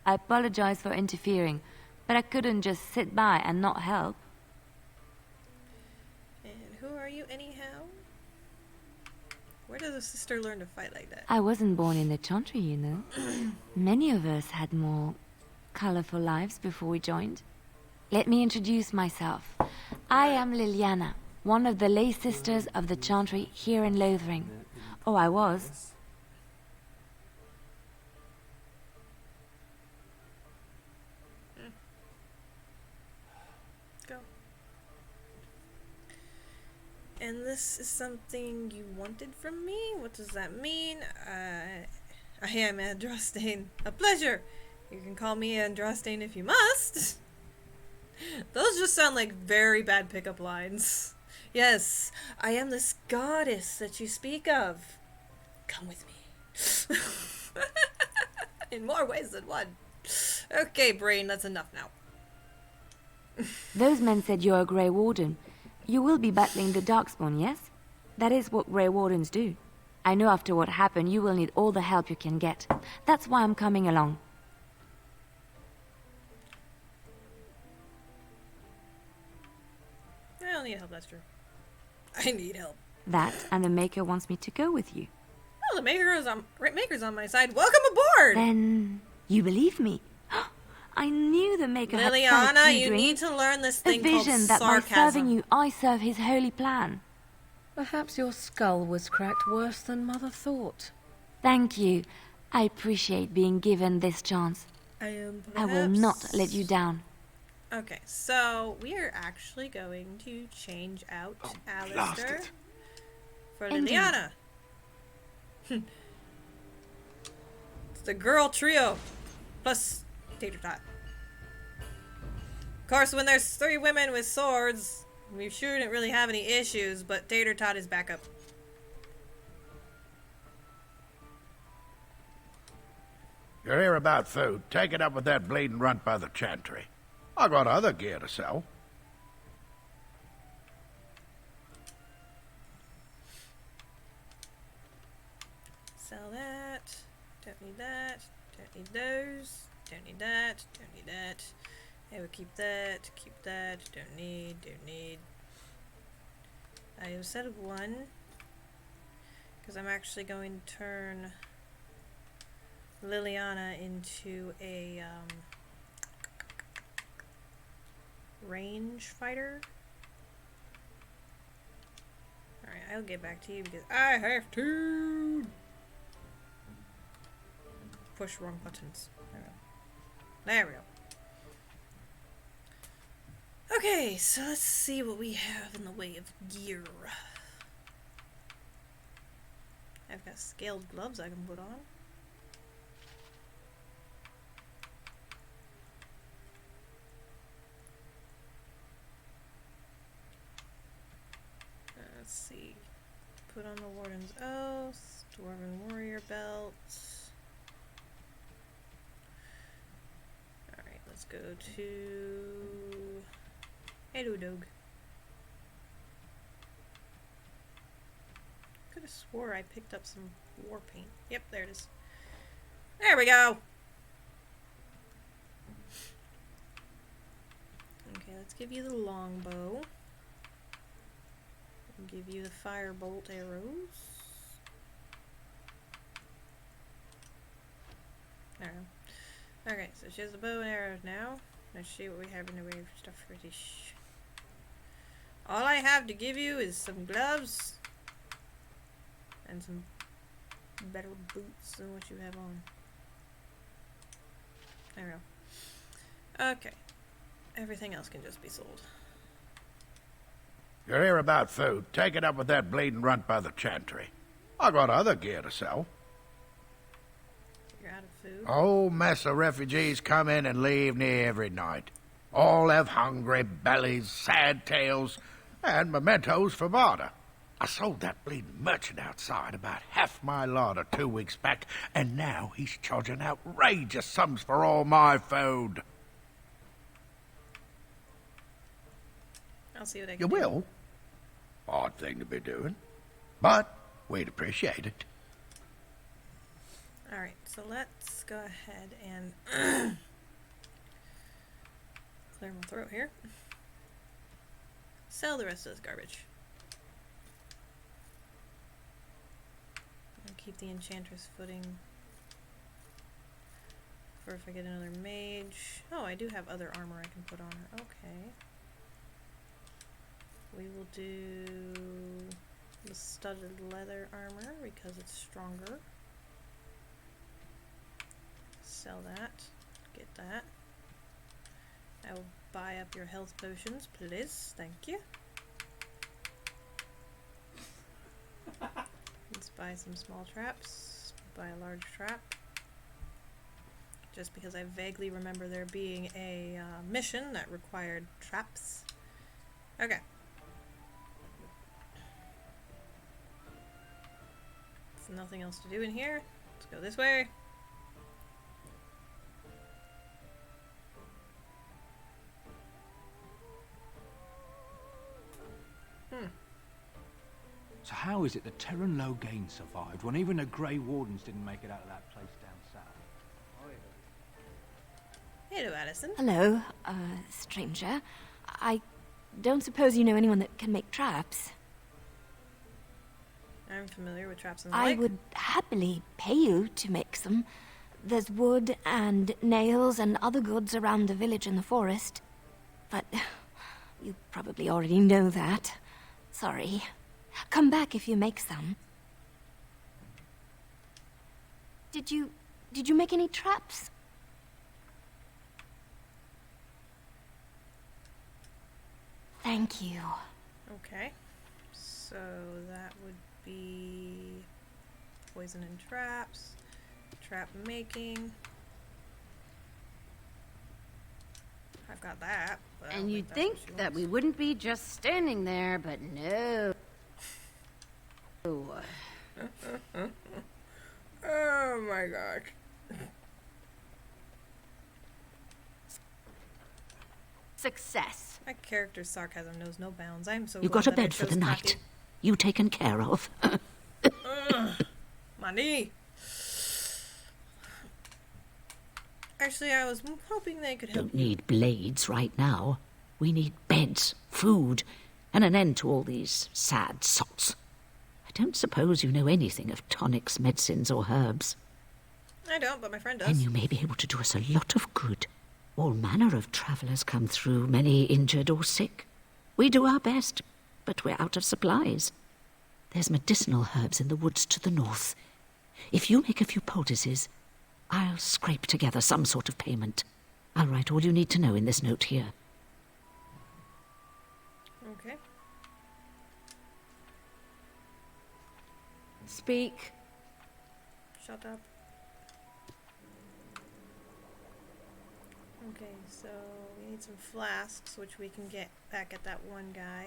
I apologize for interfering, but I couldn't just sit by and not help. And who are you anyhow? Where does a sister learn to fight like that? I wasn't born in the Chantry, you know. Many of us had more colorful lives before we joined. Let me introduce myself. I am Liliana, one of the lay sisters of the Chantry here in Lothering. Oh, I was. Go. And this is something you wanted from me? What does that mean? I am Andrastein. A pleasure. You can call me Andrastein if you must. Those just sound like very bad pickup lines. Yes, I am this goddess that you speak of. Come with me. In more ways than one. Okay, brain, that's enough now. Those men said you're a Grey Warden. You will be battling the Darkspawn, yes? That is what Grey Wardens do. I know after what happened, you will need all the help you can get. That's why I'm coming along. I don't need help, that's true. I need help. That, and the Maker wants me to go with you. Oh, the Maker's on my side. Welcome aboard! Then, you believe me? I knew the Maker had planted Liliana, two you dreams. need to learn this A thing called vision that by sarcasm. serving you, I serve his holy plan. Perhaps your skull was cracked worse than Mother thought. Thank you. I appreciate being given this chance. I am I will not let you down. Okay, so we are actually going to change out Alistair for Indeed. Liliana. It's the girl trio plus Tater Tot. Of course, when there's 3 women with swords, we shouldn't really have any issues, but Tater Tot is back up. You're here about food. Take it up with that bleeding runt by the chantry. I got other gear to sell. Sell that. Don't need that. Don't need those. Don't need that. Don't need that. I will keep that. Keep that. Don't need. Don't need. I have set of 1. Because I'm actually going to turn Liliana into a range fighter. Alright, I'll get back to you because I have to push wrong buttons. There we go. Okay, so let's see what we have in the way of gear. I've got scaled gloves I can put on. Let's see. Put on the Warden's Oath, Dwarven Warrior Belt. Alright, let's go to Hello Dog. Could have swore I picked up some war paint. Yep, there it is. There we go! Okay, let's give you the longbow. Give you the firebolt arrows. There we go. Okay, so she has the bow and arrows now. Let's see what we have in the way of stuff for this. All I have to give you is some gloves and some better boots than what you have on. There we go. Okay. Everything else can just be sold. You're here about food. Take it up with that bleeding runt by the chantry. I got other gear to sell. You're out of food? A whole mess of refugees come in and leave near every night. All have hungry bellies, sad tales, and mementos for barter. I sold that bleeding merchant outside about half my larder 2 weeks back, and now he's charging outrageous sums for all my food. I'll see what I can You do. will? Odd thing to be doing. But we'd appreciate it. Alright, so let's go ahead and clear my throat here. Sell the rest of this garbage. I'll keep the Enchantress footing for if I get another mage. Oh, I do have other armor I can put on her. Okay. We will do the studded leather armor because it's stronger. Sell that. Get that. I will buy up your health potions, please. Thank you. Let's buy some small traps. Buy a large trap. Just because I vaguely remember there being a mission that required traps. Okay. There's nothing else to do in here. Let's go this way. So how is it that Terran Logain survived when even the Grey Wardens didn't make it out of that place down south? Hello, Addison. Hello, stranger. I don't suppose you know anyone that can make traps. I'm familiar with traps and the I like. would happily pay you to make some. There's wood and nails and other goods around the village and the forest. But you probably already know that. Sorry. Come back if you make some. Did you make any traps? Thank you. Okay. So that would be poison and traps, trap making. I've got that. But And you'd think that we wouldn't be just standing there, but no. Oh my gosh. Success. My character's sarcasm knows no bounds. I'm so You glad got a that I bed for the chose night. Cocky. You taken care of. My knee. Actually, I was hoping they could help Don't need blades right now. We need beds, food, and an end to all these sad sots. I don't suppose you know anything of tonics, medicines, or herbs. I don't, but my friend does. Then you may be able to do us a lot of good. All manner of travellers come through, many injured or sick. We do our best, but we're out of supplies. There's medicinal herbs in the woods to the north. If you make a few poultices, I'll scrape together some sort of payment. I'll write all you need to know in this note here. Okay. Speak. Shut up. Okay, so we need some flasks, which we can get back at that one guy.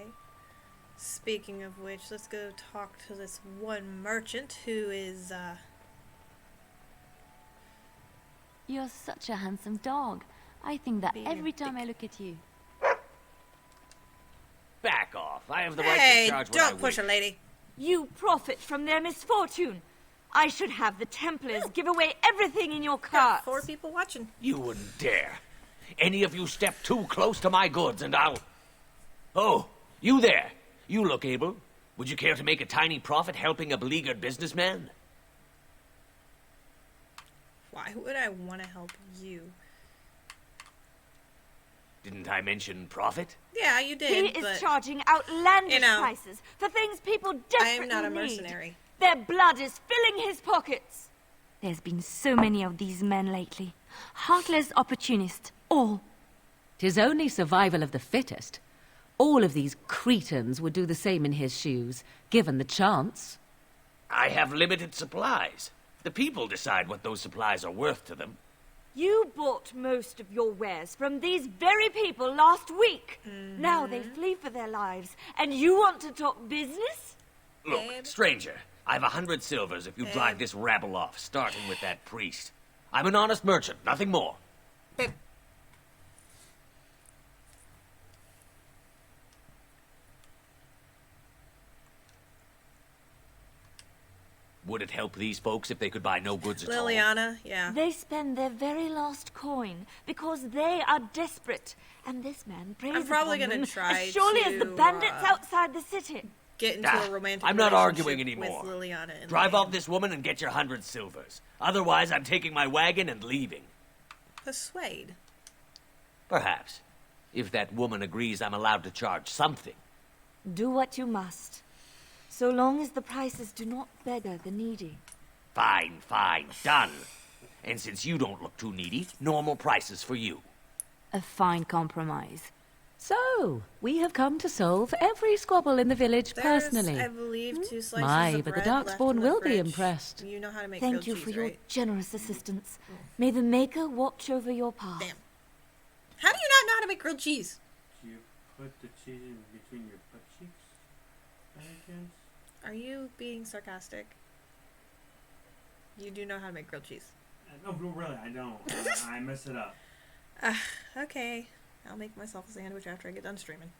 Speaking of which, let's go talk to this one merchant who is, You're such a handsome dog. I think that Being every a time I look at you. Back off. I have the right Hey, to charge what I don't push wish. a lady. You profit from their misfortune. I should have the Templars give away everything in your cart. 4 people watching. You wouldn't dare. Any of you step too close to my goods and I'll... Oh, you there. You look able. Would you care to make a tiny profit helping a beleaguered businessman? Why would I want to help you? Didn't I mention profit? Yeah, you did, He is but charging outlandish you know, prices for things people I desperately am not a need. mercenary. Their blood is filling his pockets. There's been so many of these men lately. Heartless opportunists, all. 'Tis only survival of the fittest. All of these cretins would do the same in his shoes, given the chance. I have limited supplies. The people decide what those supplies are worth to them. You bought most of your wares from these very people last week. Now they flee for their lives, and you want to talk business? Look, stranger, I've 100 silvers if you drive this rabble off, starting with that priest. I'm an honest merchant, nothing more. Would it help these folks if they could buy no goods at all? Liliana, yeah. They spend their very last coin because they are desperate, and this man preys I'm probably upon gonna them try as surely as the to, bandits outside the city. Get into a romantic I'm not relationship arguing anymore. with Liliana and Drive Liam. off this woman and get your 100 silvers. Otherwise, I'm taking my wagon and leaving. Persuade. Perhaps. If that woman agrees I'm allowed to charge something. Do what you must, so long as the prices do not beggar the needy. Fine, fine, done. And since you don't look too needy, normal prices for you. A fine compromise. So, we have come to solve every squabble in the village personally. I believe 2 slices My, of but the bread left Darkspawn in the will be fridge. impressed. You know how to make Thank grilled you cheese, for your right? generous assistance. May the Maker watch over your path. Damn. How do you not know how to make grilled cheese? Do you put the cheese in between your butt cheeks? By any chance? Are you being sarcastic? You do know how to make grilled cheese. No, really, I don't. I mess it up. Okay. I'll make myself a sandwich after I get done streaming.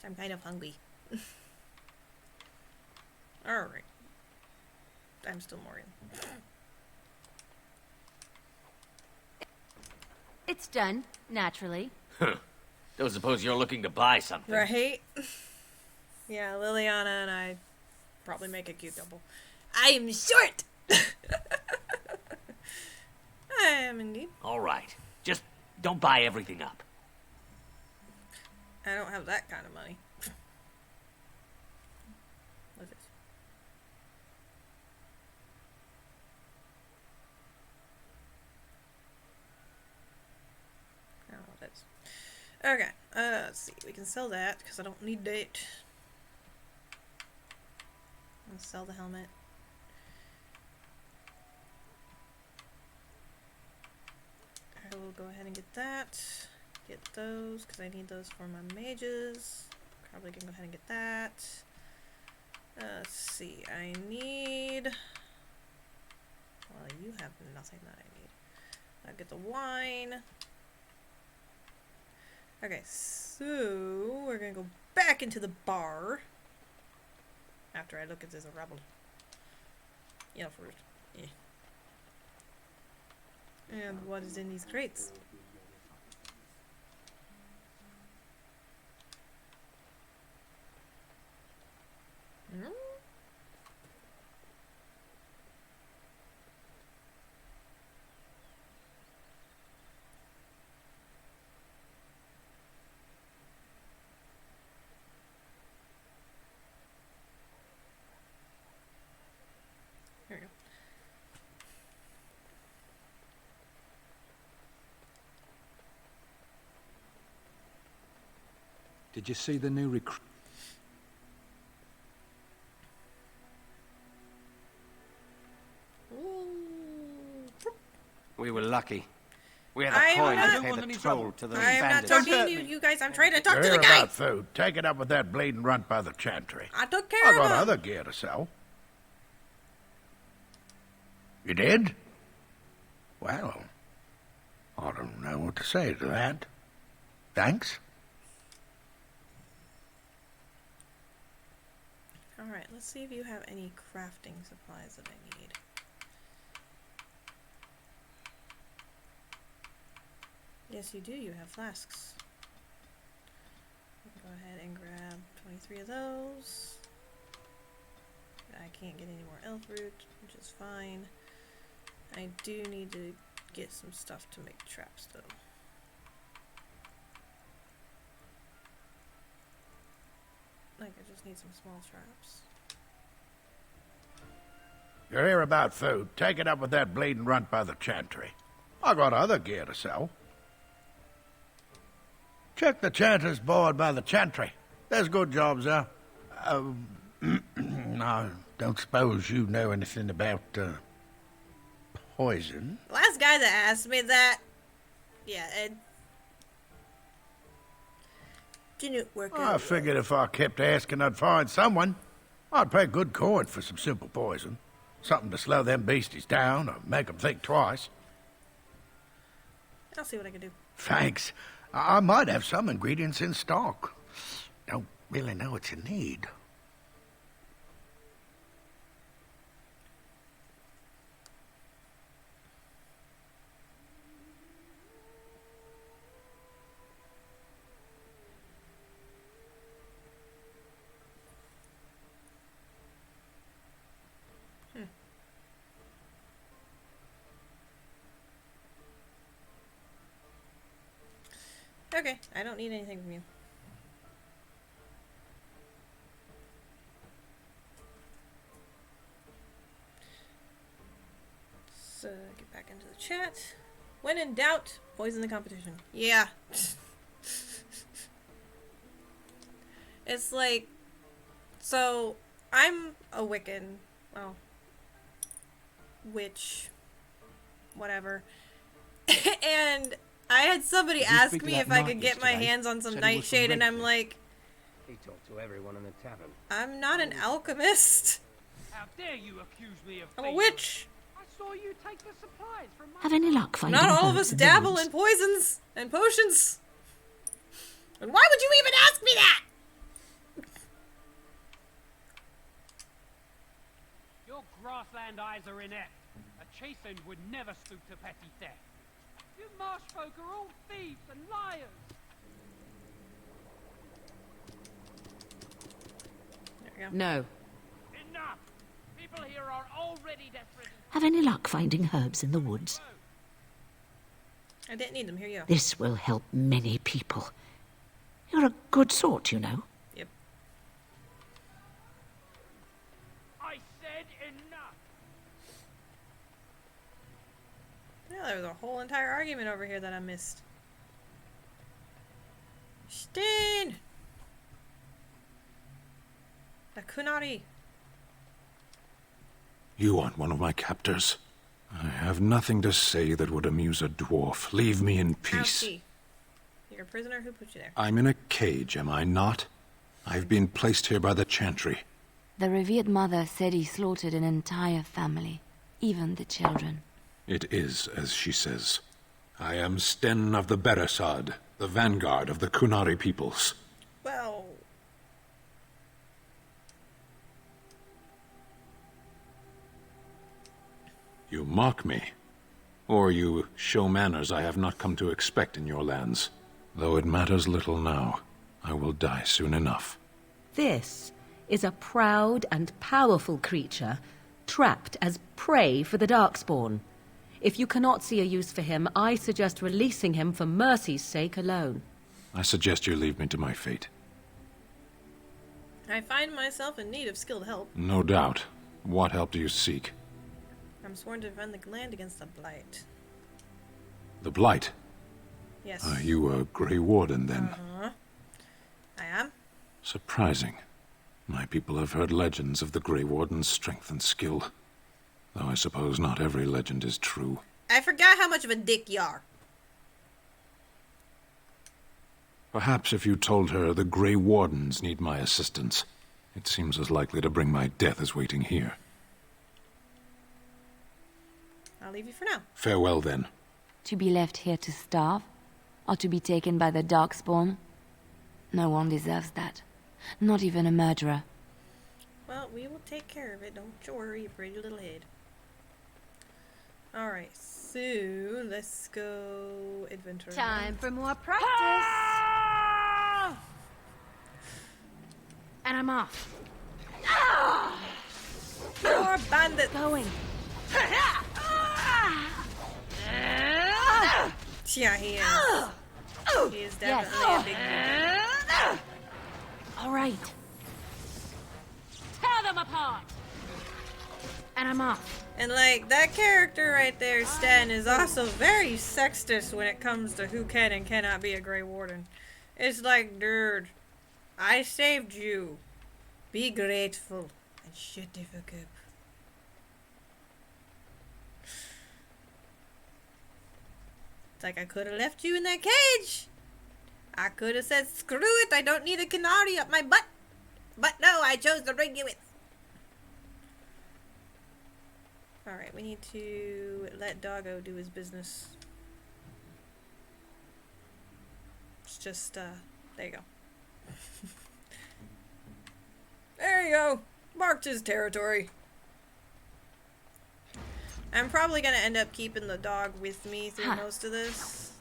I'm kind of hungry. Alright. I'm still Morgan. It's done, naturally. Huh. Don't suppose you're looking to buy something. Right? Yeah, Liliana and I probably make a cute double. I am short! I am indeed. All right. Just don't buy everything up. I don't have that kind of money. What's this? I don't know what that is. Okay, let's see. We can sell that because I don't need that. Let's sell the helmet. I will go ahead and get that. Get those because I need those for my mages. Probably can go ahead and get that. Let's see. I need. Well, you have nothing that I need. I'll get the wine. Okay, so we're gonna go back into the bar after I look at this rebel. You know, first. Yeah. And what is in these crates? Hmm? There we go. Did you see the new recruit? We were lucky. We had a I'm coin not- to pay the toll to those I'm not bandits. talking to you guys. I'm trying to talk to Hear the guy. about food. Take it up with that bleeding runt by the chantry. I took care I of got him. other gear to sell. You did? Well, I don't know what to say to that. Thanks. Alright, let's see if you have any crafting supplies that I need. Yes, you do. You have flasks. Go ahead and grab 23 of those. I can't get any more elf root, which is fine. I do need to get some stuff to make traps, though. Like, I just need some small traps. You hear about food. Take it up with that bleeding runt by the chantry. I got other gear to sell. Check the chanter's board by the chantry. There's good jobs there. I don't suppose you know anything about poison. The last guy that asked me that, yeah, it didn't work I out. figured if I kept asking, I'd find someone. I'd pay good coin for some simple poison. Something to slow them beasties down or make them think twice. I'll see what I can do. Thanks. I might have some ingredients in stock. Don't really know what you need. Okay, I don't need anything from you. So, get back into the chat. When in doubt, poison the competition. Yeah. It's like, so, I'm a Wiccan. Well, witch. Whatever. And I had somebody Did you ask speak to me that if I knight could get my yesterday? hands on some Said he was from nightshade, and I'm Redford. like, He talked to everyone in the tavern. I'm not an alchemist. How dare you accuse me of I'm a thieving? witch. I saw you take the supplies from my... Have any luck finding Not all of herbs us in the dabble woods? in poisons and potions. And why would you even ask me that? Your grassland eyes are inept. A chastened would never stoop to petty theft. You marsh folk are all thieves and liars. There we go. No. Enough! People here are already desperate. Have any luck finding herbs in the woods? I didn't need them. Here you go. This will help many people. You're a good sort, you know. Yep. I said enough. Yeah, there was a whole entire argument over here that I missed. Stain! The Kunari. You aren't one of my captors. I have nothing to say that would amuse a dwarf. Leave me in peace. Ouchie. You're a prisoner? Who put you there? I'm in a cage, am I not? I've been placed here by the Chantry. The revered mother said he slaughtered an entire family, even the children. It is as she says. I am Sten of the Beresad, the vanguard of the Kunari peoples. Well... You mock me. Or you show manners I have not come to expect in your lands. Though it matters little now, I will die soon enough. This is a proud and powerful creature, trapped as prey for the Darkspawn. If you cannot see a use for him, I suggest releasing him for mercy's sake alone. I suggest you leave me to my fate. I find myself in need of skilled help. No doubt. What help do you seek? I'm sworn to defend the land against the Blight. The Blight? Yes. Are you a Grey Warden, then? Uh-huh. I am. Surprising. My people have heard legends of the Grey Warden's strength and skill. Though I suppose not every legend is true. I forgot how much of a dick you are. Perhaps if you told her the Grey Wardens need my assistance, it seems as likely to bring my death as waiting here. I'll leave you for now. Farewell, then. To be left here to starve? Or to be taken by the Darkspawn? No one deserves that. Not even a murderer. Well, we will take care of it. Don't you worry, you pretty little head. Alright, so let's go adventure. Time for more practice. And I'm off. More bandits going. Yeah, he is. He is definitely a big dude. All right. Tear them apart. And I'm off. And like, that character right there, Stan, is also very sexist when it comes to who can and cannot be a Grey Warden. It's like, dude, I saved you. Be grateful and shut the fuck up. It's like, I could have left you in that cage. I could have said, screw it, I don't need a canary up my butt. But no, I chose to bring you with. Alright, we need to let Doggo do his business. It's just, there you go. There you go. Marked his territory. I'm probably gonna end up keeping the dog with me through most of this.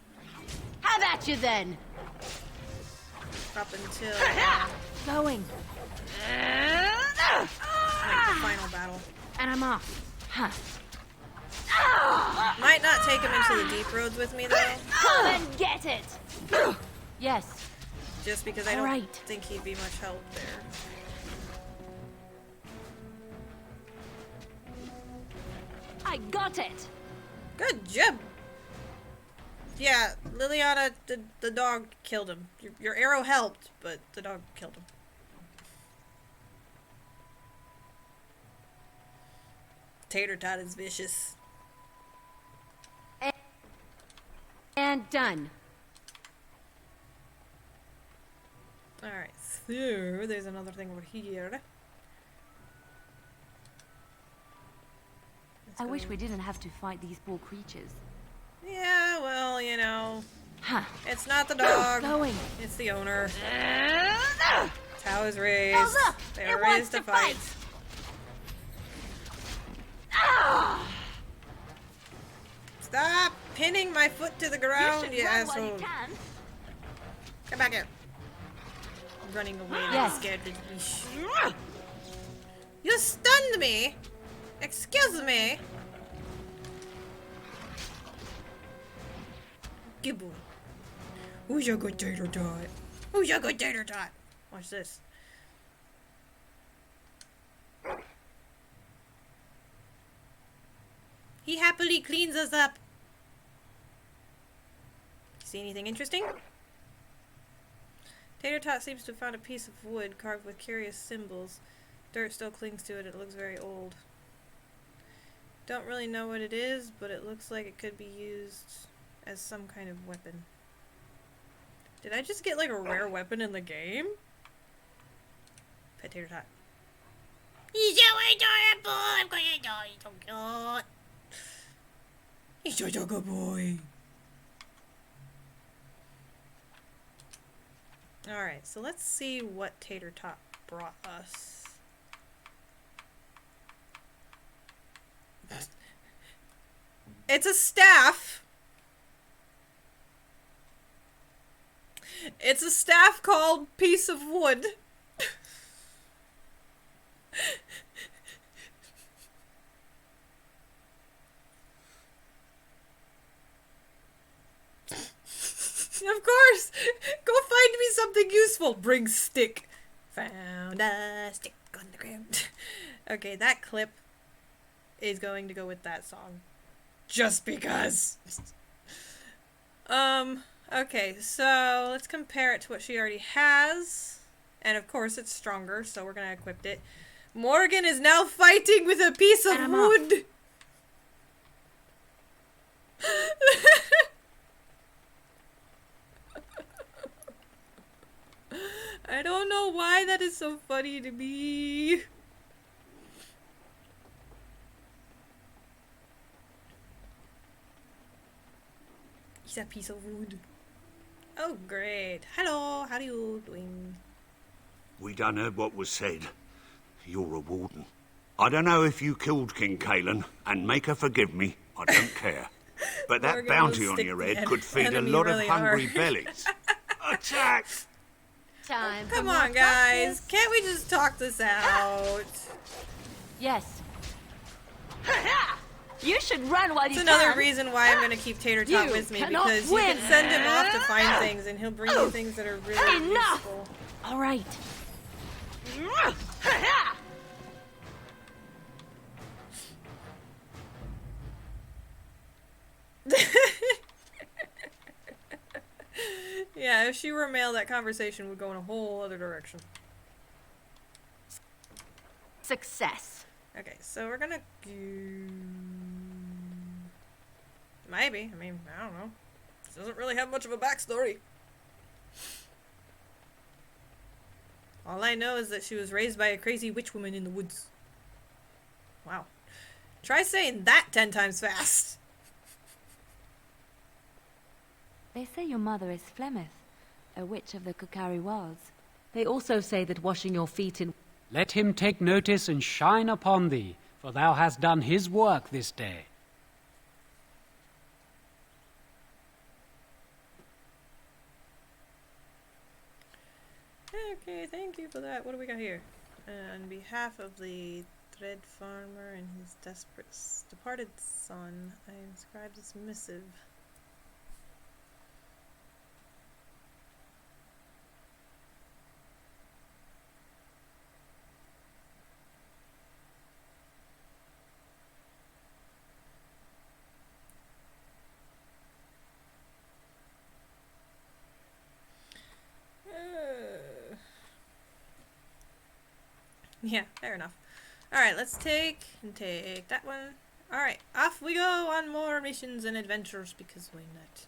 How about you then? Up until going. Like the final battle. And I'm off. Huh. Might not take him into the deep roads with me though. Come and get it. Yes. Just because I don't think he'd be much help there. I got it. Good job. Yeah, Liliana, the dog killed him. Your arrow helped, but the dog killed him. Tater tot is vicious. And done. Alright, so there's another thing over here. I wish we didn't have to fight these poor creatures. Yeah, well, you know. Huh. It's not the dog. Going. It's the owner. It's how it's raised. They were raised to fight. Stop pinning my foot to the ground, you asshole. Come back here. I'm running away. I'm scared to be. You stunned me. Excuse me. Good boy. Who's your good tater tot? Who's your good tater tot? Watch this. He happily cleans us up. See anything interesting? Tater Tot seems to have found a piece of wood carved with curious symbols. Dirt still clings to it. It looks very old. Don't really know what it is, but it looks like it could be used as some kind of weapon. Did I just get like a rare weapon in the game? Pet Tater Tot. He's so adorable! I'm gonna die. He's so cute. He's such a good boy. Alright, so let's see what Tater Tot brought us. It's a staff. It's a staff called Piece of Wood. Of course! Go find me something useful. Bring stick. Found a stick on the ground. Okay, that clip is going to go with that song. Just because. Okay, so let's compare it to what she already has. And of course it's stronger, so we're gonna equip it. Morgan is now fighting with a piece of wood. I don't know why that is so funny to me. He's a piece of wood. Oh, great. Hello, how are you doing? We done heard what was said. You're a warden. I don't know if you killed King Kalen, and make her forgive me. I don't care. But that Morgan bounty will on stick your the head could feed a enemy lot really of hungry hard. bellies. Attack! Time. Come on, guys. Can't we just talk this out? Yes. You should run while you That's can. another reason why I'm going to keep Tater Tot You with me, cannot because win. you can send him off to find things and he'll bring you things that are really Enough. useful. All right. Yeah, if she were male, that conversation would go in a whole other direction. Success. Okay, so we're gonna do... Maybe. I mean, I don't know. This doesn't really have much of a backstory. All I know is that she was raised by a crazy witch woman in the woods. Wow. Try saying that 10 times fast. They say your mother is Flemeth, a witch of the Kukari Wilds. They also say that washing your feet in... Let him take notice and shine upon thee, for thou hast done his work this day. Okay, thank you for that. What do we got here? On behalf of the Thread Farmer and his departed son, I inscribe this missive. Yeah, fair enough. Alright, let's take that one. Alright, off we go on more missions and adventures, because why not?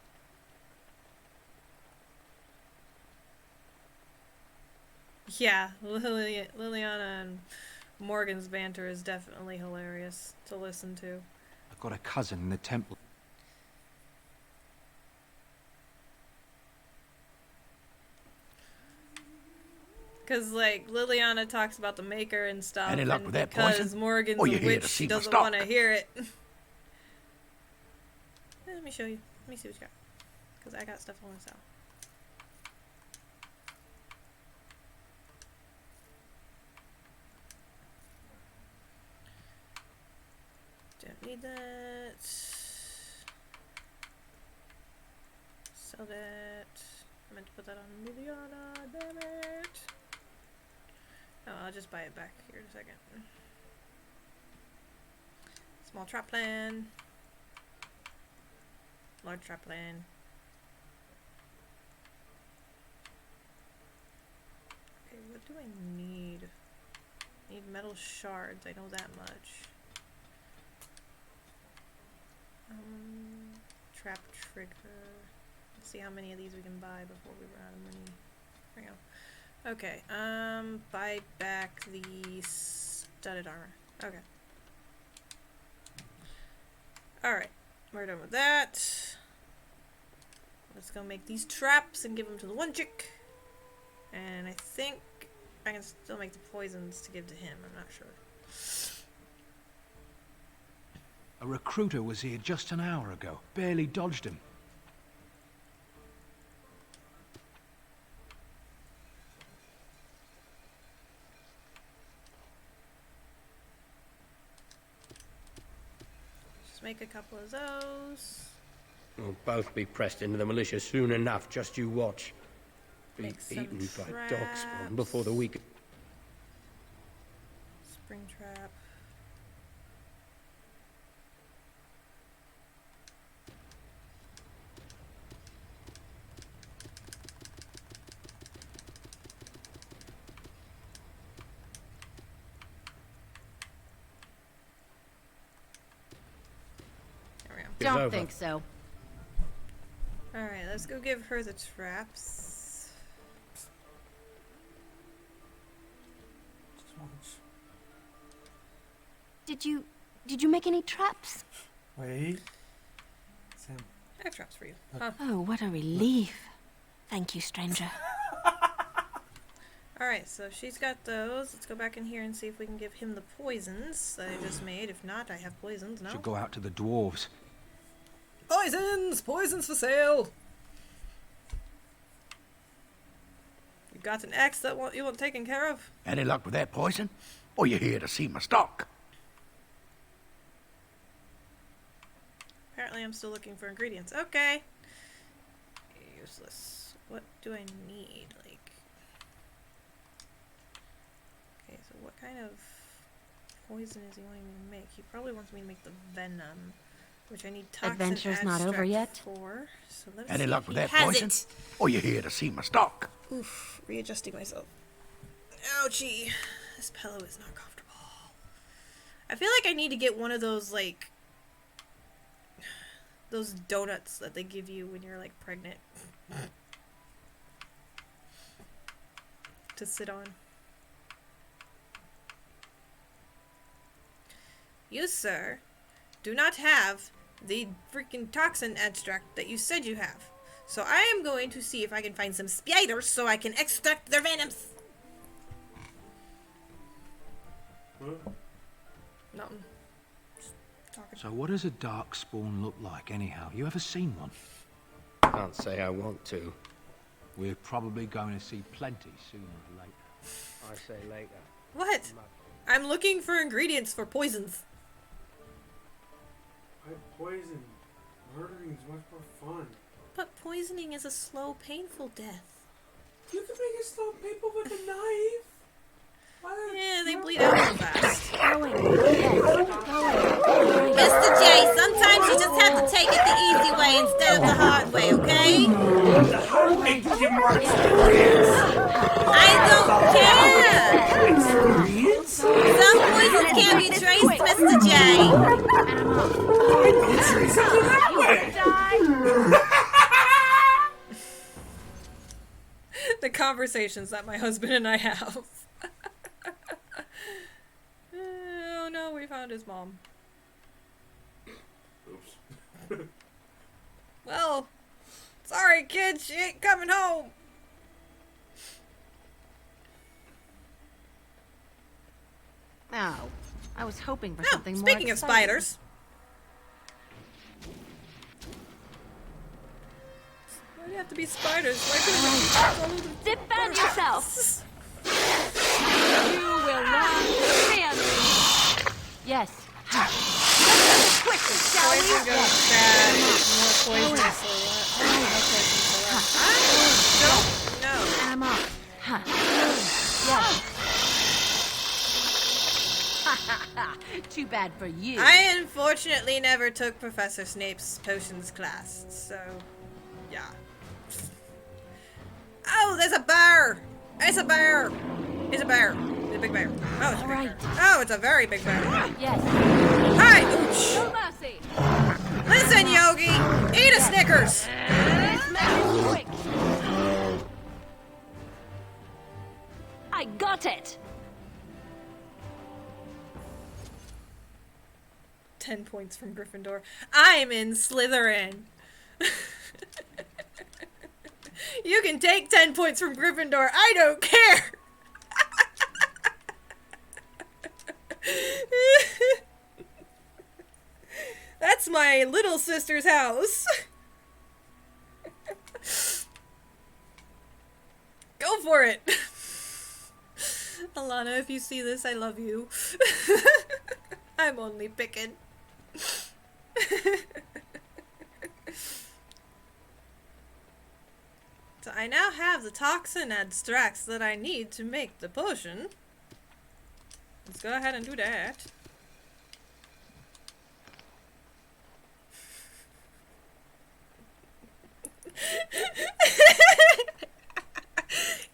Yeah, Liliana and Morgan's banter is definitely hilarious to listen to. I've got a cousin in the temple. Because, like, Liliana talks about the Maker and stuff, Any luck and with that because poison? Morgan's Or a you here witch, to she see my doesn't stock? want to hear it. Let me show you. Let me see what you got. Because I got stuff I want to sell. Don't need that. Sell that. I meant to put that on Liliana. Damn it. Oh, I'll just buy it back here in a second. Small trap plan. Large trap plan. what do I need? I need metal shards, I know that much. Trap trigger. Let's see how many of these we can buy before we run out of money. There we go. Okay, buy back the studded armor. Okay. Alright, we're done with that. Let's go make these traps and give them to the one chick. And I think I can still make the poisons to give to him, I'm not sure. A recruiter was here just an hour ago. Barely dodged him. Just make a couple of those. We'll both be pressed into the militia soon enough, just you watch. Be eaten by dogspawn before the week. Spring trap. Don't think so. Alright, let's go give her the traps. Did you make any traps? Wait. Sam. I have traps for you. Huh. Oh, what a relief. Thank you, stranger. Alright, so she's got those. Let's go back in here and see if we can give him the poisons that I just made. If not, I have poisons now. Should go out to the dwarves. Poisons! Poisons for sale! You got an ex that you want taken care of? Any luck with that poison? Or you here to see my stock? Apparently I'm still looking for ingredients. Okay. Useless. What do I need? Like... Okay, so what kind of poison is he wanting me to make? He probably wants me to make the venom. Which I need toxin Adventure's not over yet. For. So let's Any see luck if with he that has poison? it. Or you here to see my stock? Oof, readjusting myself. Ouchie. This pillow is not comfortable. I feel like I need to get one of those, like, those donuts that they give you when you're, like, pregnant. To sit on. You, sir, do not have the freaking toxin extract that you said you have. So I am going to see if I can find some spiders so I can extract their venoms. Nothing. Just talking. So what does a dark spawn look like anyhow? You ever seen one? Can't say I want to. We're probably going to see plenty sooner or later. I say later. What? I'm looking for ingredients for poisons. Poison. Murdering is much more fun. But poisoning is a slow, painful death. You can make it stop people with a knife. Yeah, they bleed out so fast. Mr. J, sometimes you just have to take it the easy way instead of the hard way, okay? The hard way to give more experience. I don't care. Experience? Some poisons can't be traced, Mr. J. Trace it that way. The conversations that my husband and I have. Oh no, we found his mom. Oops. Well, sorry kid, she ain't coming home. Oh, I was hoping for something more Speaking of exciting. spiders. Why do you have to be spiders? Why couldn't it be Defend yourself! You will not stand me! Yes. Let's do this quickly, shall we? Poison goes bad. More poisonous or what? I don't know. And I'm off. Yes. Too bad for you. I unfortunately never took Professor Snape's potions class, so yeah. Oh, there's a bar! It's a bear! It's a bear. It's a big bear. Oh, it's a big bear. Oh, it's a very big bear. Yes. Hi! Ooch. No mercy. Listen, Yogi! Eat a Snickers! This man is quick. I got it. 10 points from Gryffindor. I'm in Slytherin. You can take 10 points from Gryffindor. I don't care. That's my little sister's house. Go for it. Alana, if you see this, I love you. I'm only picking. So I now have the toxin extracts that I need to make the potion. Let's go ahead and do that.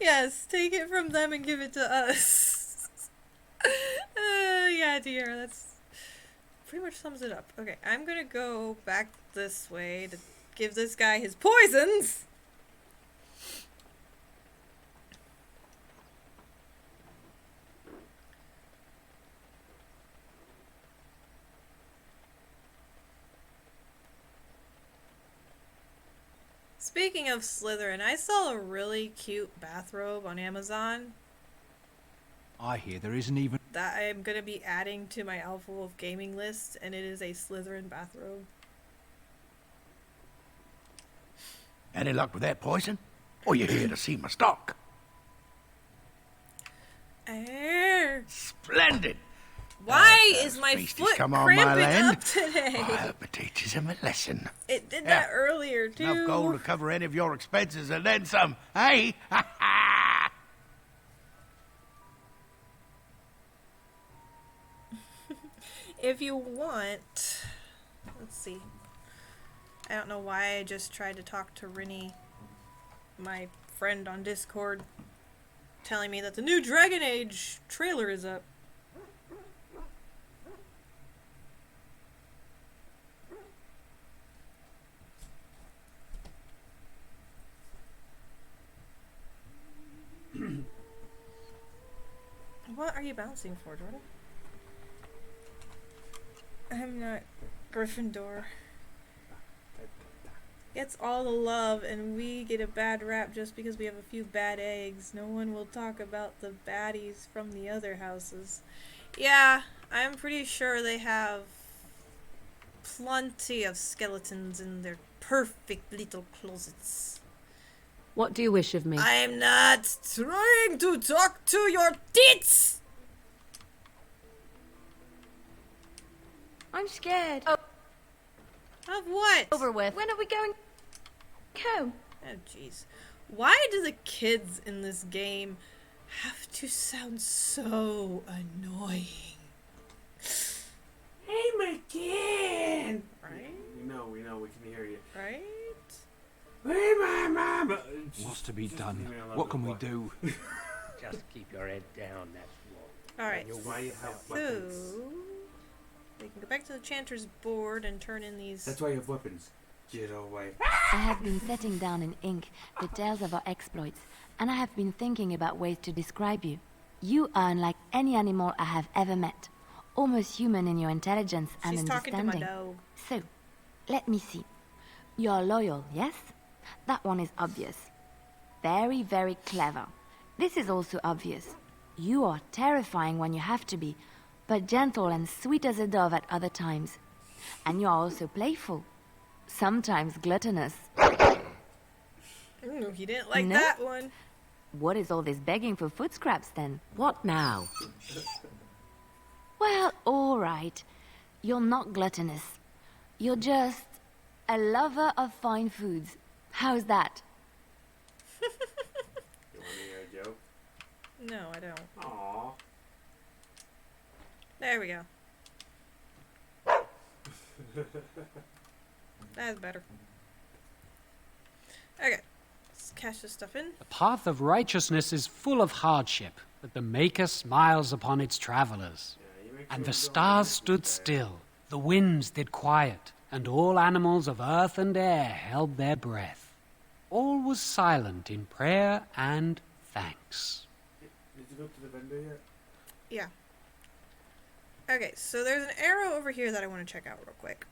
Yes, take it from them and give it to us. Yeah, dear, that's pretty much sums it up. Okay, I'm gonna go back this way to give this guy his poisons. Speaking of Slytherin, I saw a really cute bathrobe on Amazon I hear there isn't even... that I am going to be adding to my Alpha Wolf gaming list, and it is a Slytherin bathrobe. Any luck with that poison? Or you here to see my stock? Splendid! Why is my foot come on my cramping land. up today? I hope it teaches him a lesson. It did Yeah. that earlier, too. Enough gold to cover any of your expenses and then some, hey? If you want... Let's see. I don't know why I just tried to talk to Rinny, my friend on Discord, telling me that the new Dragon Age trailer is up. What are you bouncing for, Jordan? I'm not Gryffindor. Gets all the love, and we get a bad rap just because we have a few bad eggs. No one will talk about the baddies from the other houses. Yeah, I'm pretty sure they have plenty of skeletons in their perfect little closets. What do you wish of me? I'm not trying to talk to your tits! I'm scared. Of what? Over with. When are we going home? Oh, jeez. Why do the kids in this game have to sound so annoying? Hey, my kid! Right? We know, we can hear you. Right? Hey, my mama! What's to be done? What can we do? Just keep your head down, that's all. Alright, Why you have so... weapons? We can go back to the Chanter's board and turn in these... That's why you have weapons. Get away. I have been setting down in ink the tales of our exploits, and I have been thinking about ways to describe you. You are unlike any animal I have ever met, almost human in your intelligence and She's talking to understanding. my dog. So, let me see. You're loyal, yes? That one is obvious. Very, very clever. This is also obvious. You are terrifying when you have to be, but gentle and sweet as a dove at other times. And you are also playful. Sometimes gluttonous. Ooh, he didn't like No? that one. What is all this begging for food scraps then? What now? Well, all right. You're not gluttonous. You're just a lover of fine foods. How's that? You want to hear a joke? No, I don't. Aww. There we go. That's better. Okay. let's cash this stuff in. The path of righteousness is full of hardship, but the Maker smiles upon its travelers. And the stars stood still, the winds did quiet, and all animals of earth and air held their breath. All was silent in prayer and thanks. Did you go to the vendor yet? Yeah. Okay, so there's an arrow over here that I want to check out real quick.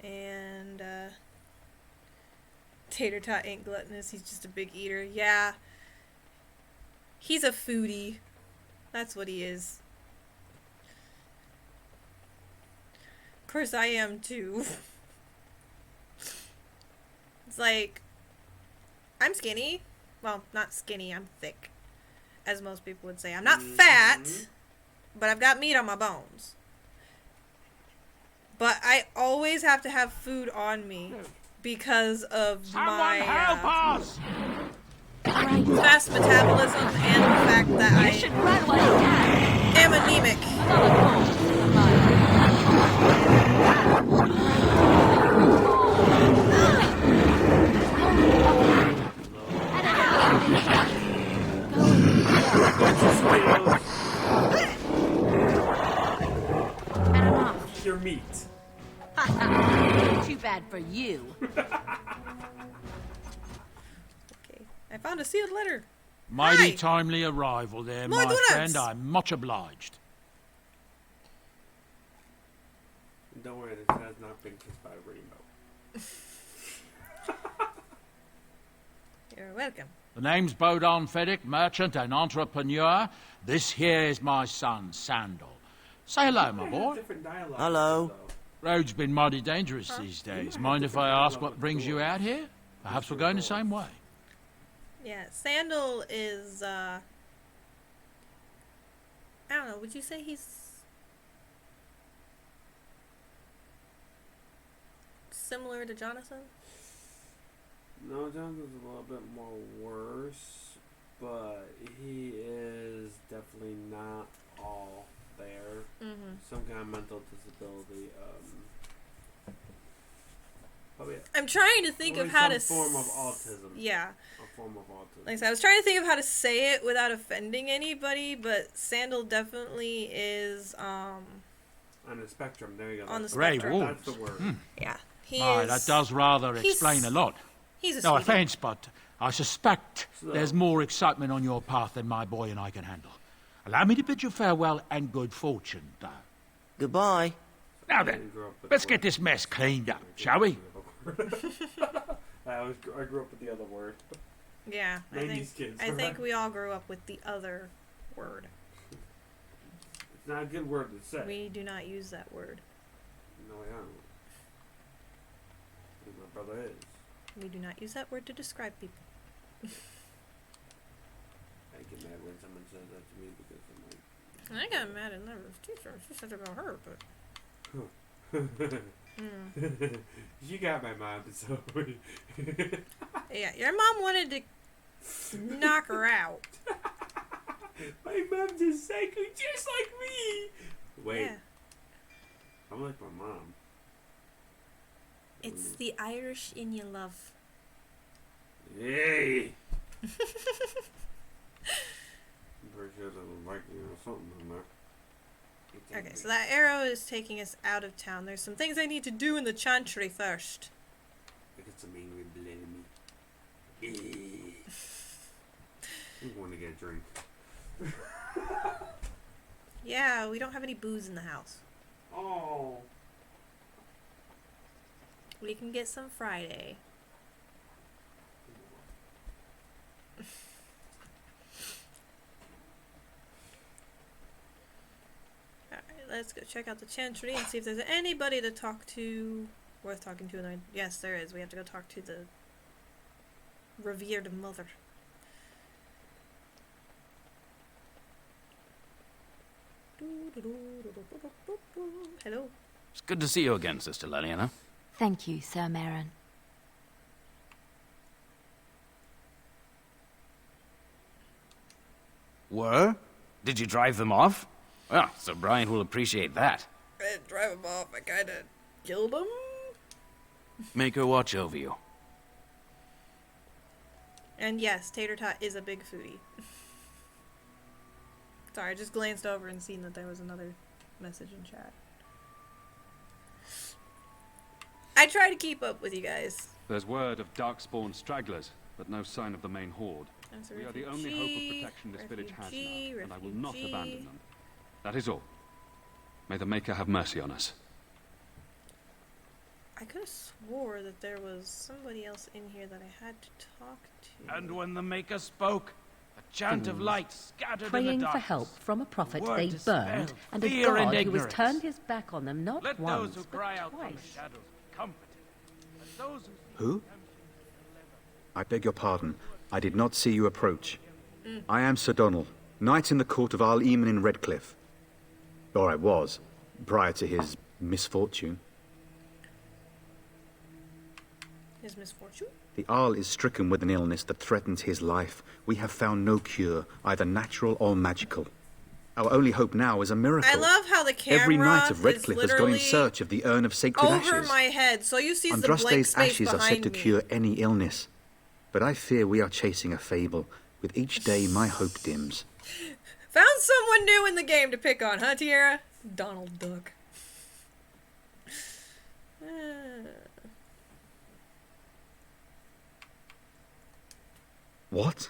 And, Tater Tot ain't gluttonous, he's just a big eater. Yeah. He's a foodie. That's what he is. Of course I am too. It's like, I'm skinny. Well, not skinny, I'm thick. As most people would say. I'm not fat, but I've got meat on my bones. But I always have to have food on me because of my fast metabolism and the fact that I am anemic. Your meat. Too bad for you. Okay, I found a sealed letter. Mighty Hi. timely arrival there, More my donuts. friend. I'm much obliged. Don't worry, this has not been kissed by a rainbow. You're welcome. The name's Bodon Feddick, merchant and entrepreneur. This here is my son, Sandal. Say hello, my boy. Hello. Road's been mighty dangerous these days. Mind if I ask what brings you out here? Perhaps we're going the same way. Yeah, Sandal is, I don't know, would you say he's similar to Jonathan? No, Jonathan's a little bit more worse, but he is definitely not all there. Some kind of mental disability. Probably I'm trying to think of how to form of autism. Yeah. A form of autism. Like I said, I was trying to think of how to say it without offending anybody, but Sandal definitely is on the spectrum. There you go. On the Grey spectrum. wolves. That's the word. Yeah. He Aye, is. that does rather explain a lot. He's a No sweetie. offence, but I suspect there's more excitement on your path than my boy and I can handle. Allow me to bid you farewell and good fortune, though. Goodbye. Now then, let's get this mess cleaned up, shall we? I grew up with the other word. Yeah, I 90s think kids, I think right? we all grew up with the other word. It's not a good word to say. We do not use that word. No, I don't. My brother is. We do not use that word to describe people. I get mad when someone says that to me because I'm like. I got mad at Never's teacher. She said about her, but. You got my mom, so. Yeah, your mom wanted to knock her out. My mom's a psycho just like me. Wait. Yeah. I'm like my mom. It's the Irish in you, love. Hey. I'm pretty sure that was like something in there. Okay, so that arrow is taking us out of town. There's some things I need to do in the chantry first. I got some angry blood in me. I'm going to get a drink. Yeah, we don't have any booze in the house. Oh. We can get some Friday. Alright, let's go check out the chantry and see if there's anybody to talk to, worth talking to. And yes, there is. We have to go talk to the revered mother. Hello. It's good to see you again, Sister Leliana. Thank you, Sir Marin. Were? Did you drive them off? Well, Sir Brian will appreciate that. I didn't drive him off. I kind of killed him. Make her watch over you. And yes, Tater Tot is a big foodie. Sorry, I just glanced over and seen that there was another message in chat. I try to keep up with you guys. There's word of darkspawn stragglers, but no sign of the main horde. We are the only hope of protection this village has now, and I will not abandon them. That is all. May the Maker have mercy on us. I could have swore that there was somebody else in here that I had to talk to. And when the Maker spoke, a chant of light scattered in the Praying for darkness. help from a prophet Word they dispelled burned, and a fear and god who has ignorance. turned his back on them not Let once, those who but cry out from twice. the shadows comforted. Let those who Who? I beg your pardon. I did not see you approach. I am Sir Donald, knight in the court of Arl Eamon in Redcliffe. Or I was, prior to his misfortune. His misfortune? The Arl is stricken with an illness that threatens his life. We have found no cure, either natural or magical. Our only hope now is a miracle. I love how the camera Every knight of is Redcliffe has gone in literally search of the urn of sacred over ashes. my head, so you see the blank Andraste's space ashes are behind said to me. cure any illness. But I fear we are chasing a fable. With each day, my hope dims. Found someone new in the game to pick on, huh, Tiara? Donald Duck. What?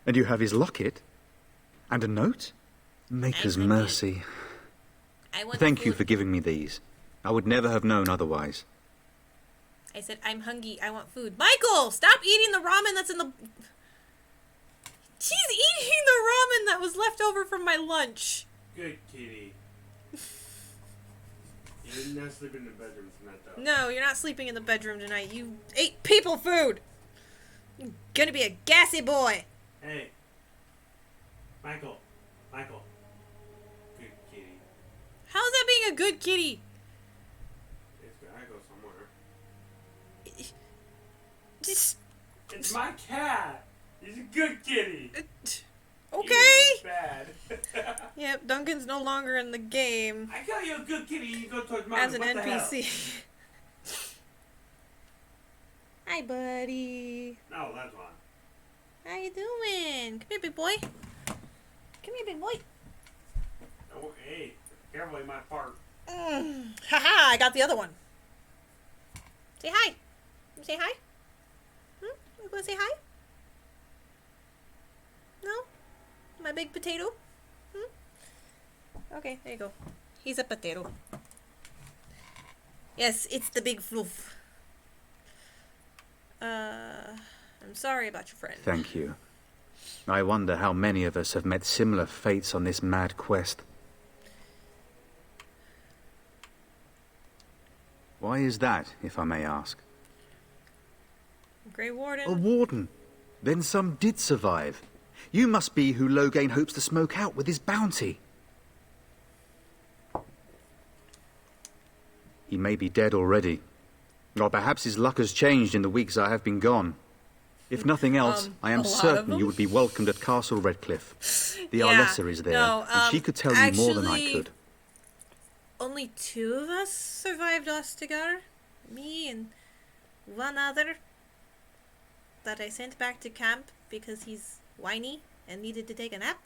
And you have his locket? And a note? Maker's mercy. Thank you for giving me these. I would never have known otherwise. I said, I'm hungry. I want food. Michael, stop eating the ramen that's in the... She's eating the ramen that was left over from my lunch. Good kitty. You didn't have to sleep in the bedroom tonight, though. No, you're not sleeping in the bedroom tonight. You ate people food. You're gonna be a gassy boy. Hey. Michael. Michael. Good kitty. How's that being a good kitty? It's gotta go somewhere. Just... It's my cat. He's a good kitty. Okay. He's bad. Yep, Duncan's no longer in the game. I call you a good kitty. You go towards mom. As an What the hell? NPC. Hi, buddy. No, that's one. How you doing? Come here, big boy. Come here, big boy. Oh, hey. Careful, he might fart. Haha, I got the other one. Say hi. Say hi. You wanna say hi? No? My big potato? Okay, there you go. He's a potato. Yes, it's the big fluff. I'm sorry about your friend. Thank you. I wonder how many of us have met similar fates on this mad quest. Why is that, if I may ask? Grey Warden. A warden? Then some did survive. You must be who Loghain hopes to smoke out with his bounty. He may be dead already. Or perhaps his luck has changed in the weeks I have been gone. If nothing else, I am certain you would be welcomed at Castle Redcliffe. The Arlessa is there, and she could tell you more than I could. Only 2 of us survived Ostagar. Me and one other that I sent back to camp because he's whiny and needed to take a nap.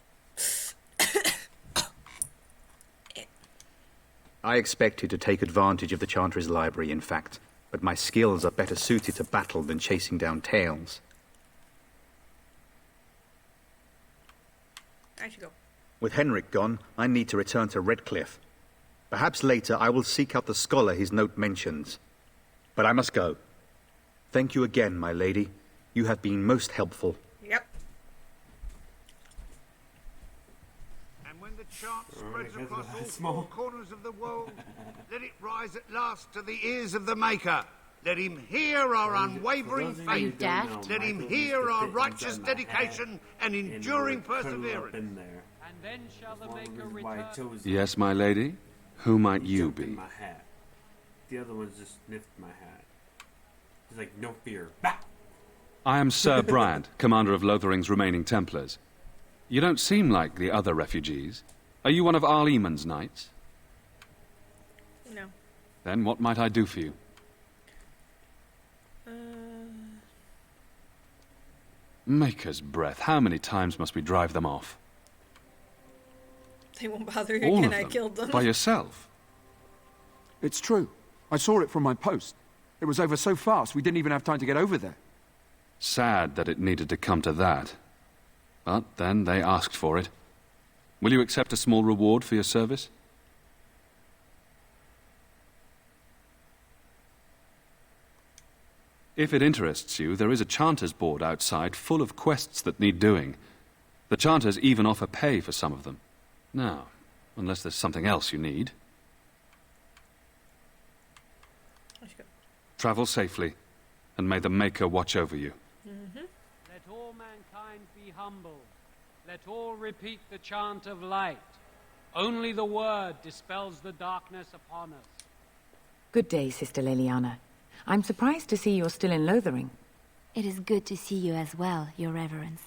I expected to take advantage of the Chantry's library, in fact, but my skills are better suited to battle than chasing down tales. I should go. With Henrik gone, I need to return to Redcliffe. Perhaps later I will seek out the scholar his note mentions. But I must go. Thank you again, my lady. You have been most helpful. Yep. And when the chant spreads across all 4 corners of the world, let it rise at last to the ears of the Maker. Let him hear our unwavering faith. Let him hear our righteous dedication and enduring perseverance. And then shall the Maker return. Yes, my lady? Who might you be? My hat. The other ones just sniffed my hat. He's like, no fear. Bah! I am Sir Bryant, commander of Lothering's remaining Templars. You don't seem like the other refugees. Are you one of Arl Eamon's knights? No. Then what might I do for you? Maker's breath. How many times must we drive them off? They won't bother you All again. of I them? killed them. By yourself? It's true. I saw it from my post. It was over so fast, we didn't even have time to get over there. Sad that it needed to come to that. But then they asked for it. Will you accept a small reward for your service? If it interests you, there is a Chanter's board outside full of quests that need doing. The Chanters even offer pay for some of them. Now, unless there's something else you need. Travel safely, and may the Maker watch over you. Let all mankind be humble. Let all repeat the chant of light. Only the word dispels the darkness upon us. Good day, Sister Liliana. I'm surprised to see you're still in Lothering. It is good to see you as well, Your Reverence.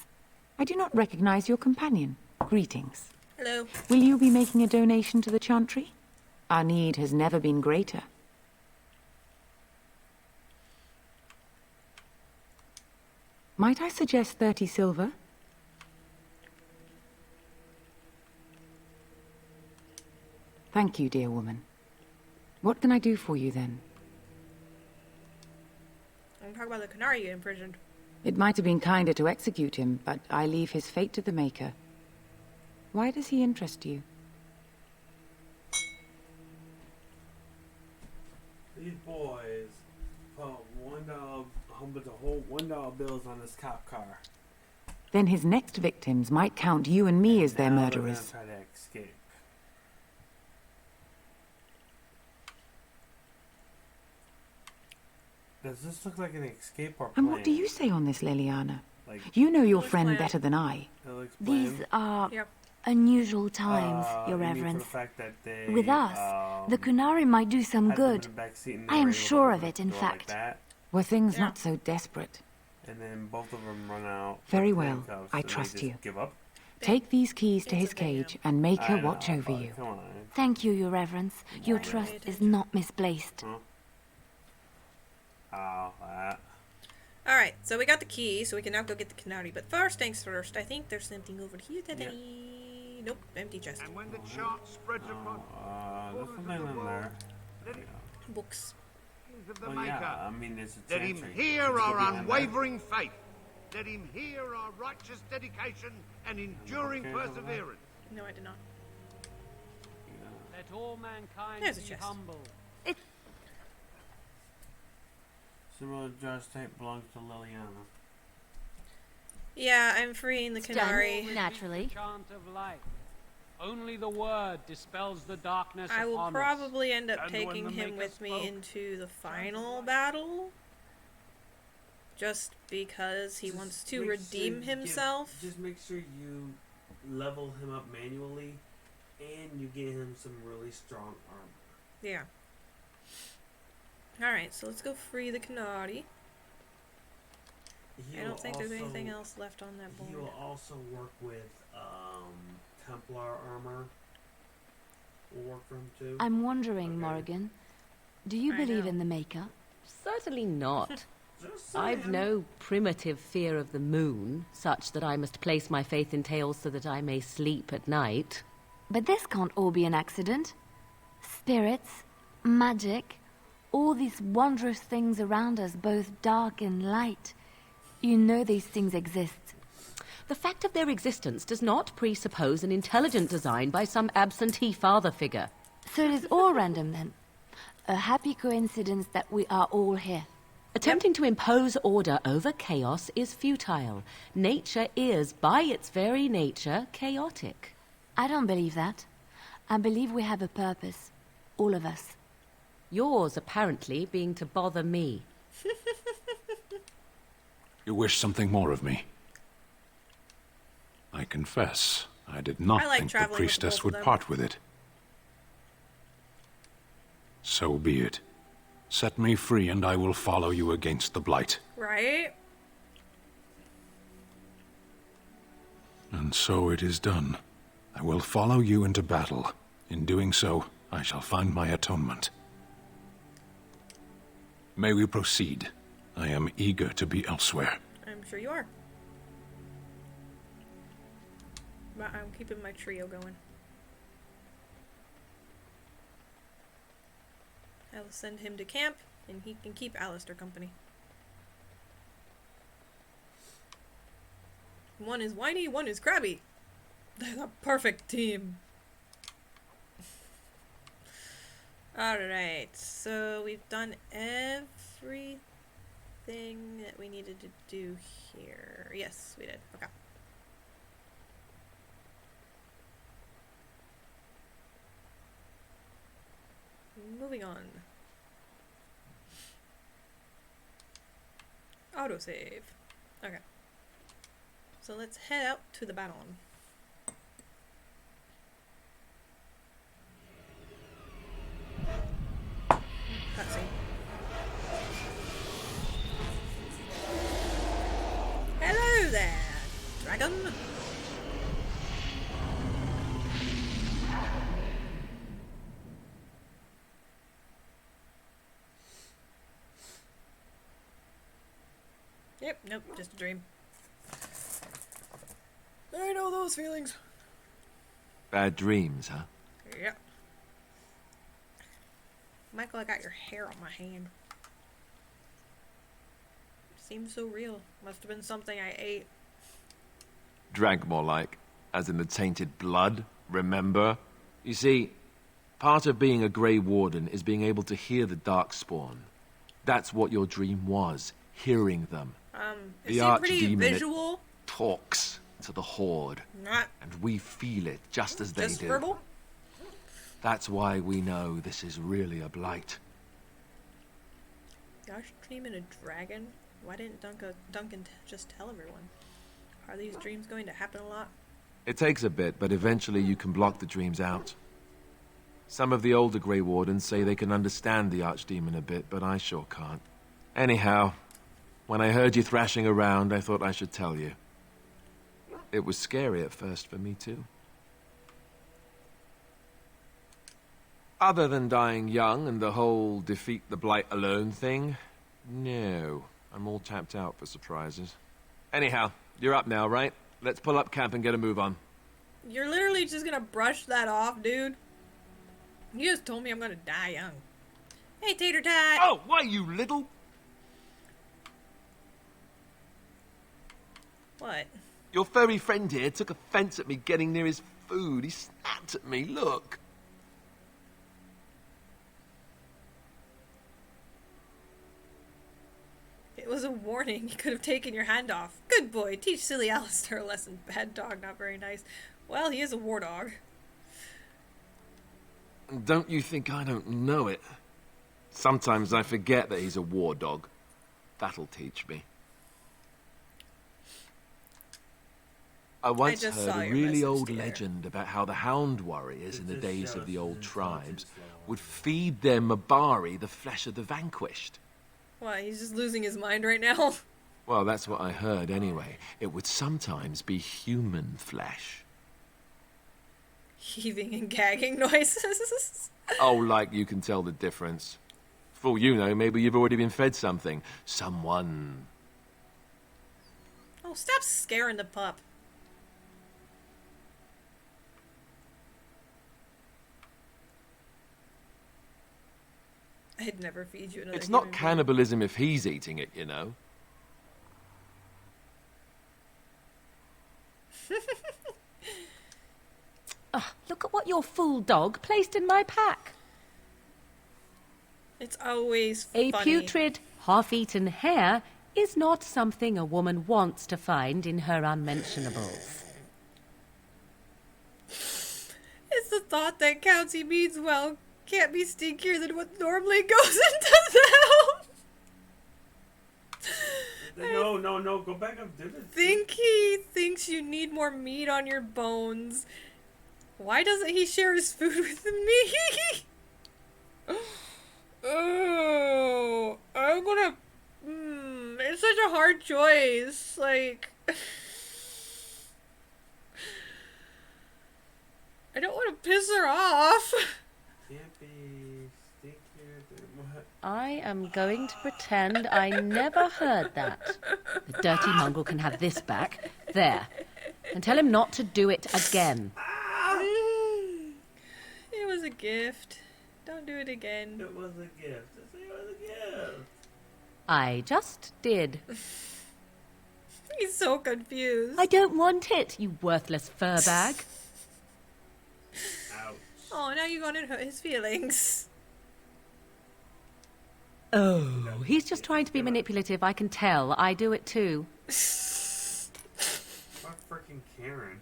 I do not recognize your companion. Greetings. Hello. Will you be making a donation to the Chantry? Our need has never been greater. Might I suggest 30 silver? Thank you, dear woman. What can I do for you, then? I'm talking about the Canary you imprisoned. It might have been kinder to execute him, but I leave his fate to the Maker. Why does he interest you? These boys put $1 bills on this cop car. Then his next victims might count you and me as their Now murderers. they're gonna try to escape. Does this look like an escape or plan? And what do you say on this, Liliana? Like, You know your friend better than I. These are unusual times, Your you mean for Reverence. the fact that they, With us, the Kunari might do some had them in good. the back seat and I they am were able sure to of it, do in like fact. that, Were things not so desperate? and then both of them run out. Very with well. handcuffs, I and they trust just you. Give up. Take these keys to his cage and make her I know, watch over but you. Come on. Thank you, Your Reverence. Your trust is not misplaced. Oh, that. Alright, so we got the key, so we can now go get the Canary. But first things first, I think there's something over here that I... Nope, empty chest. And when the chant spreads across There's something in there. Books. of the Well, Maker, yeah, I mean, it's a let him chantry. hear It's our gonna be in there. unwavering faith. Let him hear our righteous dedication and enduring perseverance. No, I did not. Let all mankind There's a be chest. humble. Similar judge type belongs to Liliana. Yeah, I'm freeing the Canary. Naturally. Chant of light. Only the word dispels the darkness I will upon us. probably end up And when taking the him Maker with me spoke, into the final battle. Just because he wants to redeem himself. Just make sure you level him up manually, and you get him some really strong armor. Yeah. Alright, so let's go free the Canary. I don't think there's anything else left on that board. He will also work with Templar armor. Will work for him too. I'm wondering, Morrigan, do you believe in the Maker? Certainly not. Just I've saying. no primitive fear of the moon, such that I must place my faith in tales so that I may sleep at night. But this can't all be an accident. Spirits, magic, all these wondrous things around us, both dark and light. You know these things exist. The fact of their existence does not presuppose an intelligent design by some absentee father figure. So it is all random then. A happy coincidence that we are all here. Attempting to impose order over chaos is futile. Nature is, by its very nature, chaotic. I don't believe that. I believe we have a purpose. All of us. Yours, apparently, being to bother me. You wish something more of me? I confess, I did not I like think the traveling with priestess both of would them. part with it. So be it. Set me free and I will follow you against the Blight. Right? And so it is done. I will follow you into battle. In doing so, I shall find my atonement. May we proceed? I am eager to be elsewhere. I'm sure you are. But I'm keeping my trio going. I will send him to camp, and he can keep Alistair company. One is whiny, one is crabby. They're the perfect team. Alright, so we've done everything that we needed to do here. Yes, we did. Okay. Moving on. Autosave. Okay. So let's head out to the battle. Cutscene. Hello there, dragon. Yep, nope, just a dream. I know those feelings. Bad dreams, huh? Yep. Michael, I got your hair on my hand. Seems so real. Must have been something I ate. Drank more like, as in the tainted blood, remember? You see, part of being a Grey Warden is being able to hear the Darkspawn. That's what your dream was, hearing them. It seemed pretty visual. Talks to the Horde. Not and we feel it just as they just do. verbal? That's why we know this is really a blight. Gosh, dreaming a dragon? Why didn't Duncan just tell everyone? Are these dreams going to happen a lot? It takes a bit, but eventually you can block the dreams out. Some of the older Grey Wardens say they can understand the Archdemon a bit, but I sure can't. Anyhow, when I heard you thrashing around, I thought I should tell you. It was scary at first for me, too. Other than dying young and the whole defeat the Blight alone thing, no. I'm all tapped out for surprises. Anyhow, you're up now, right? Let's pull up camp and get a move on. You're literally just gonna brush that off, dude. You just told me I'm gonna die young. Hey, Tater Tot! Oh, why, you little... What? Your furry friend here took offense at me getting near his food. He snapped at me, look. It was a warning. You could have taken your hand off. Good boy. Teach silly Alistair a lesson. Bad dog, not very nice. Well, he is a war dog. Don't you think I don't know it? Sometimes I forget that he's a war dog. That'll teach me. I once heard a really old legend about how the Hound Warriors in the days of the old tribes would feed their Mabari the flesh of the vanquished. What, he's just losing his mind right now? Well, that's what I heard anyway. It would sometimes be human flesh. Heaving and gagging noises. Oh, like you can tell the difference. For all you know, maybe you've already been fed something. Someone. Oh, stop scaring the pup. I'd never feed you another. It's not cannibalism if he's eating it, you know. Look at what your fool dog placed in my pack. It's always funny. A putrid, half-eaten hare is not something a woman wants to find in her unmentionables. It's the thought that counts. He means well. Can't be stinkier than what normally goes into them. No, go back up. Think he thinks you need more meat on your bones. Why doesn't he share his food with me? Oh, I'm gonna... it's such a hard choice. Like... I don't want to piss her off. Can't be stinkier than what? I am going to pretend I never heard that. The dirty mongrel can have this back. There. and tell him not to do it again. It was a gift. Don't do it again. It was a gift. It was a gift. I just did. He's so confused. I don't want it, you worthless fur bag. Ouch. Oh, now you're going to hurt his feelings. Oh, he's just trying to be manipulative, I can tell. I do it too. What freaking Karen?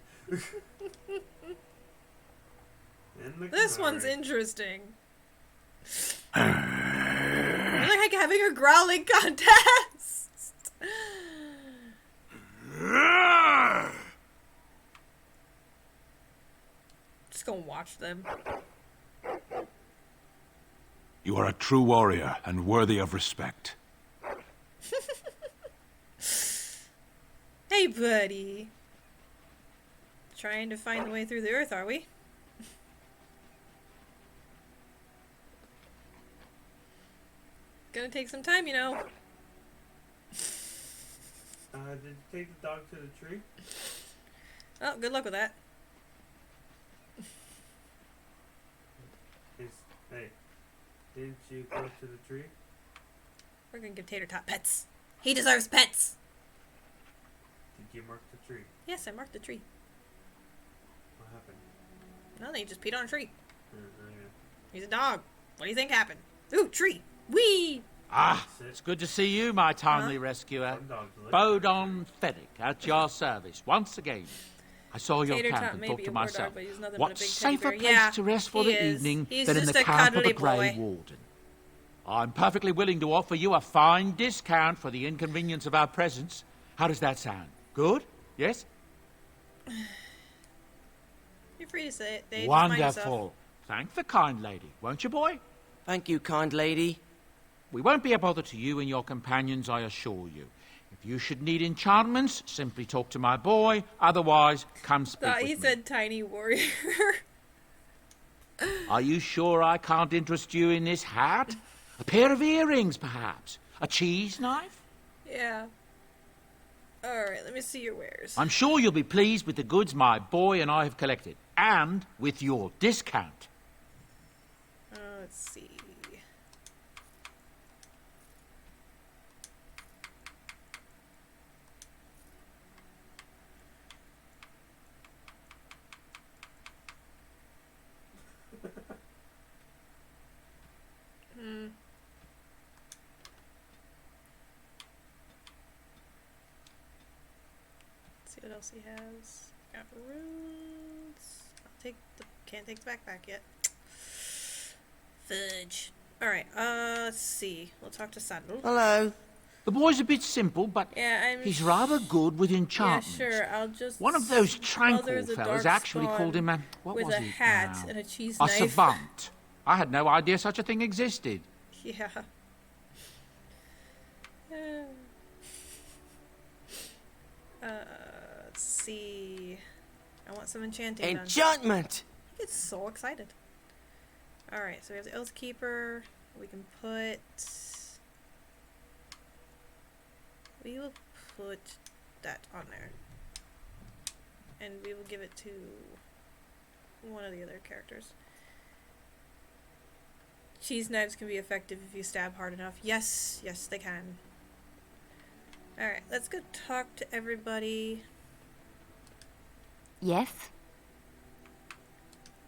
This one's interesting. I like having a growling contest. Just gonna watch them. You are a true warrior and worthy of respect. Hey, buddy. Trying to find the way through the earth, are we? Gonna take some time, you know. Did you take the dog to the tree? Oh, good luck with that. Hey, didn't you go to the tree? We're gonna give Tater Tot pets. He deserves pets. Did you mark the tree? Yes, I marked the tree. What happened? No, they just peed on a tree. Okay. He's a dog. What do you think happened? Ooh, tree. Whee! Ah, it's good to see you, my timely rescuer. Bodon Fennick, at your service, once again. I saw your Tater camp Tot and may thought be to a war myself, dog, but he's nothing but what a big safer teddy place bear. to rest for he the is. evening He's than in just the a camp of cuddly the Grey boy. Warden. I'm perfectly willing to offer you a fine discount for the inconvenience of our presence. How does that sound? Good? Yes? You're free to say it, Dave. Just mind yourself. Wonderful. Thank the kind lady, won't you, boy? Thank you, kind lady. We won't be a bother to you and your companions, I assure you. If you should need enchantments, simply talk to my boy. Otherwise, come speak with He me. said tiny warrior. Are you sure I can't interest you in this hat? A pair of earrings, perhaps? A cheese knife? Yeah. Alright, let me see your wares. I'm sure you'll be pleased with the goods my boy and I have collected. And with your discount. Let's see. Let's see what else he has. Got runes. Can't take the backpack yet. Fudge. Alright, let's see. We'll talk to Sandal. Hello. The boy's a bit simple, but he's rather good with enchantments. Yeah, sure. I'll just. One of those tranquil there's a fellas dark actually spawn called him a... What with was a it hat now? and a cheese A knife. savant. I had no idea such a thing existed. Yeah. Let's see. I want some enchanting done. Enchantment! He gets so excited. Alright, so we have the Oath Keeper. We can put... We will put that on there. And we will give it to one of the other characters. Cheese knives can be effective if you stab hard enough. Yes, yes they can. Alright, let's go talk to everybody. Yes?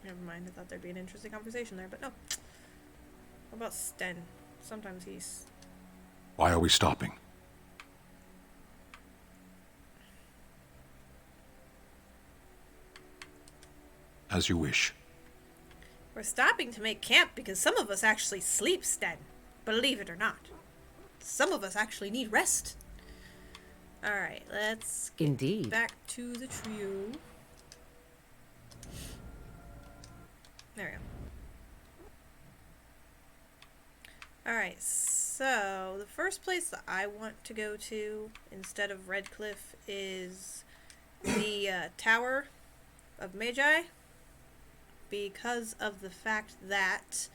Never mind, I thought there'd be an interesting conversation there, but no. How about Sten? Sometimes he's... Why are we stopping? As you wish. We're stopping to make camp because some of us actually sleep, Sten. Believe it or not. Some of us actually need rest. Alright, let's get back to the trio. There we go. Alright, so the first place that I want to go to instead of Redcliffe is the Tower of Magi, because of the fact that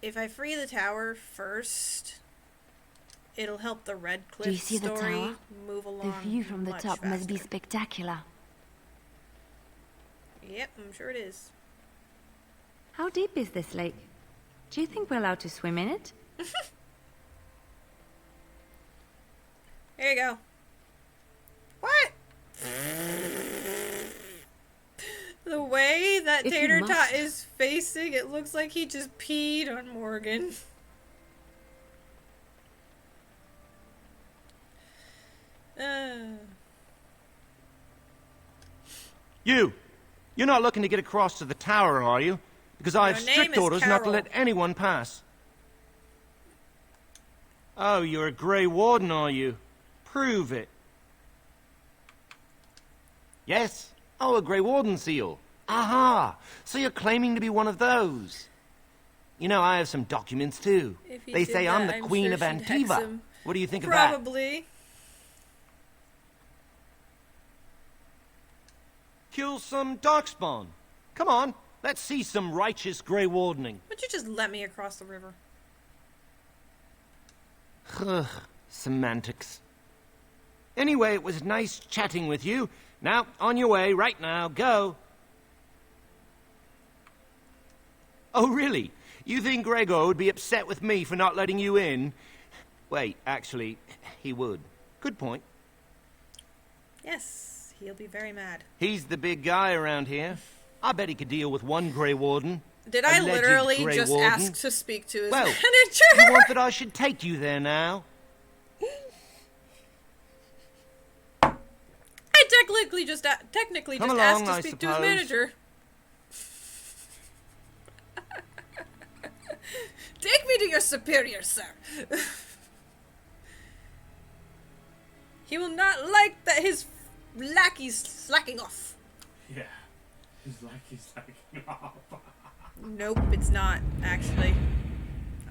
if I free the tower first, it'll help the Red Do you Cliff see the story tower? move along. The view from the much top must be faster. spectacular. Yep, I'm sure it is. How deep is this lake? Do you think we're allowed to swim in it? There you go. What? The way that If you Tater Tot must. is facing, it looks like he just peed on Morgan. You're not looking to get across to the tower, are you? Because I have Your name strict is orders not to Carol. let anyone pass. Oh, you're a Grey Warden, are you? Prove it. Yes? Oh, a Grey Warden seal. Aha! So you're claiming to be one of those. You know, I have some documents, too. If he They did say I'm that, the I'm Queen sure of she'd hex Antiva. him. What do you think of that? Probably. Kill some Darkspawn. Come on, let's see some righteous Grey Wardening. Would you just let me across the river? Ugh, semantics. Anyway, it was nice chatting with you. Now, on your way, right now, go. Oh, really? You think Gregor would be upset with me for not letting you in? Wait, actually, he would. Good point. Yes, he'll be very mad. He's the big guy around here. I bet he could deal with one Grey Warden. Did I Alleged literally Grey just Warden. ask to speak to his Well, manager? you want that I should take you there now? I technically Come just along, asked to I speak to his suppose. manager. Take me to your superior, sir. He will not like that his lackey's slacking off. Yeah. His lackey's slacking off. Nope, it's not, actually.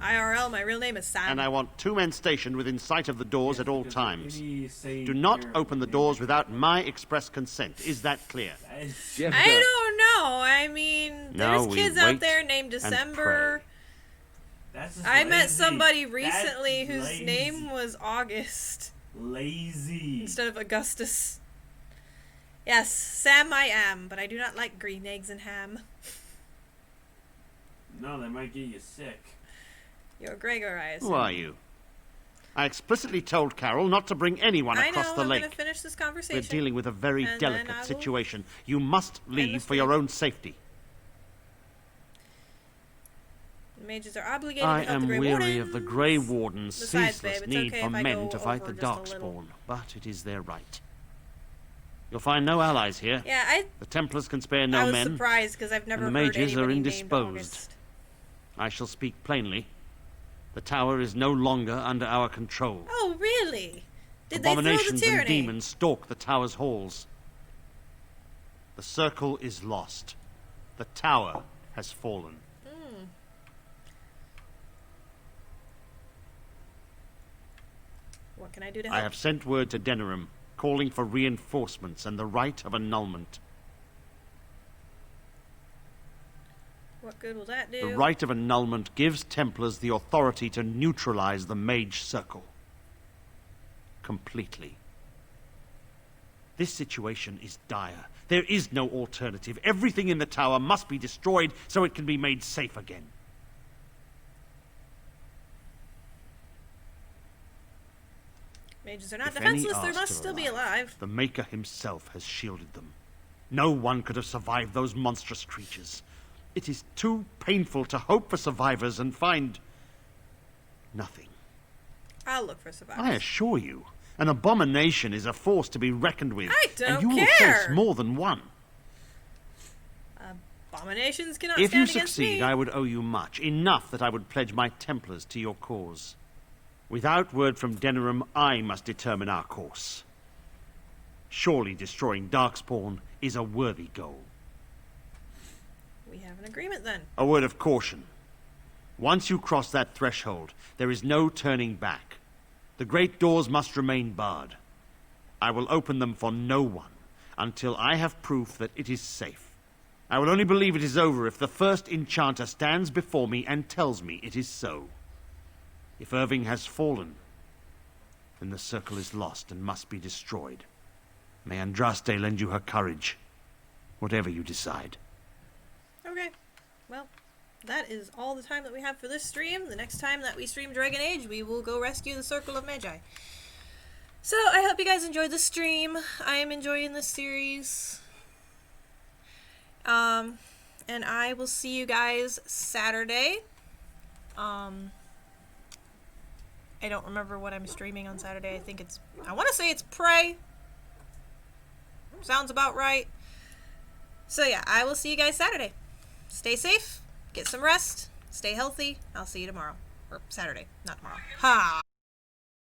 IRL, my real name is Sam. And I want 2 men stationed within sight of the doors at all times. Do Do not open the doors without my express consent. Is that clear? I don't know. I mean, Now there's we kids out wait there named and December. That's just I met lazy. somebody That's recently whose lazy. name was August Lazy. instead of Augustus. Yes, Sam I am, but I do not like green eggs and ham. No, they might get you sick. You're Gregor, I assume. Who are you? I explicitly told Carol not to bring anyone I across know, the I'm lake. gonna finish this conversation. We're dealing with a very and then I delicate will situation. You must leave for your own safety. The mages are obligated I to help the am Grey weary Wardens. of the Grey Warden's Besides, ceaseless babe, it's need okay for if I men go to fight the over just a little. Darkspawn, but it is their right. You'll find no allies here. Yeah, The Templars can spare I no was men, surprised because I've never and the heard mages are anybody named indisposed. August. I shall speak plainly. The tower is no longer under our control. Oh, really? Did they throw the Abominations and tyranny? demons stalk the tower's halls. The circle is lost. The tower has fallen. Hmm. What can I do to help? I have sent word to Denerim, calling for reinforcements and the right of annulment. What good will that do? The right of annulment gives Templars the authority to neutralize the Mage Circle. Completely. This situation is dire. There is no alternative. Everything in the tower must be destroyed so it can be made safe again. Mages are not If any defenseless. They are must still be alive. The Maker himself has shielded them. No one could have survived those monstrous creatures. It is too painful to hope for survivors and find nothing. I'll look for survivors. I assure you, an abomination is a force to be reckoned with. I don't and you will care. face more than one. Abominations cannot If you stand against succeed, me. I would owe you much. Enough that I would pledge my Templars to your cause. Without word from Denerim, I must determine our course. Surely destroying Darkspawn is a worthy goal. We have an agreement then. A word of caution. Once you cross that threshold, there is no turning back. The great doors must remain barred. I will open them for no one until I have proof that it is safe. I will only believe it is over if the first enchanter stands before me and tells me it is so. If Irving has fallen, then the circle is lost and must be destroyed. May Andraste lend you her courage, whatever you decide. Okay, well, that is all the time that we have for this stream. The next time that we stream Dragon Age, we will go rescue the Circle of Magi. So, I hope you guys enjoyed the stream. I am enjoying this series. And I will see you guys Saturday. I don't remember what I'm streaming on Saturday. I want to say it's Prey. Sounds about right. So yeah, I will see you guys Saturday. Stay safe, get some rest, stay healthy. I'll see you tomorrow. Or Saturday, not tomorrow. Ha!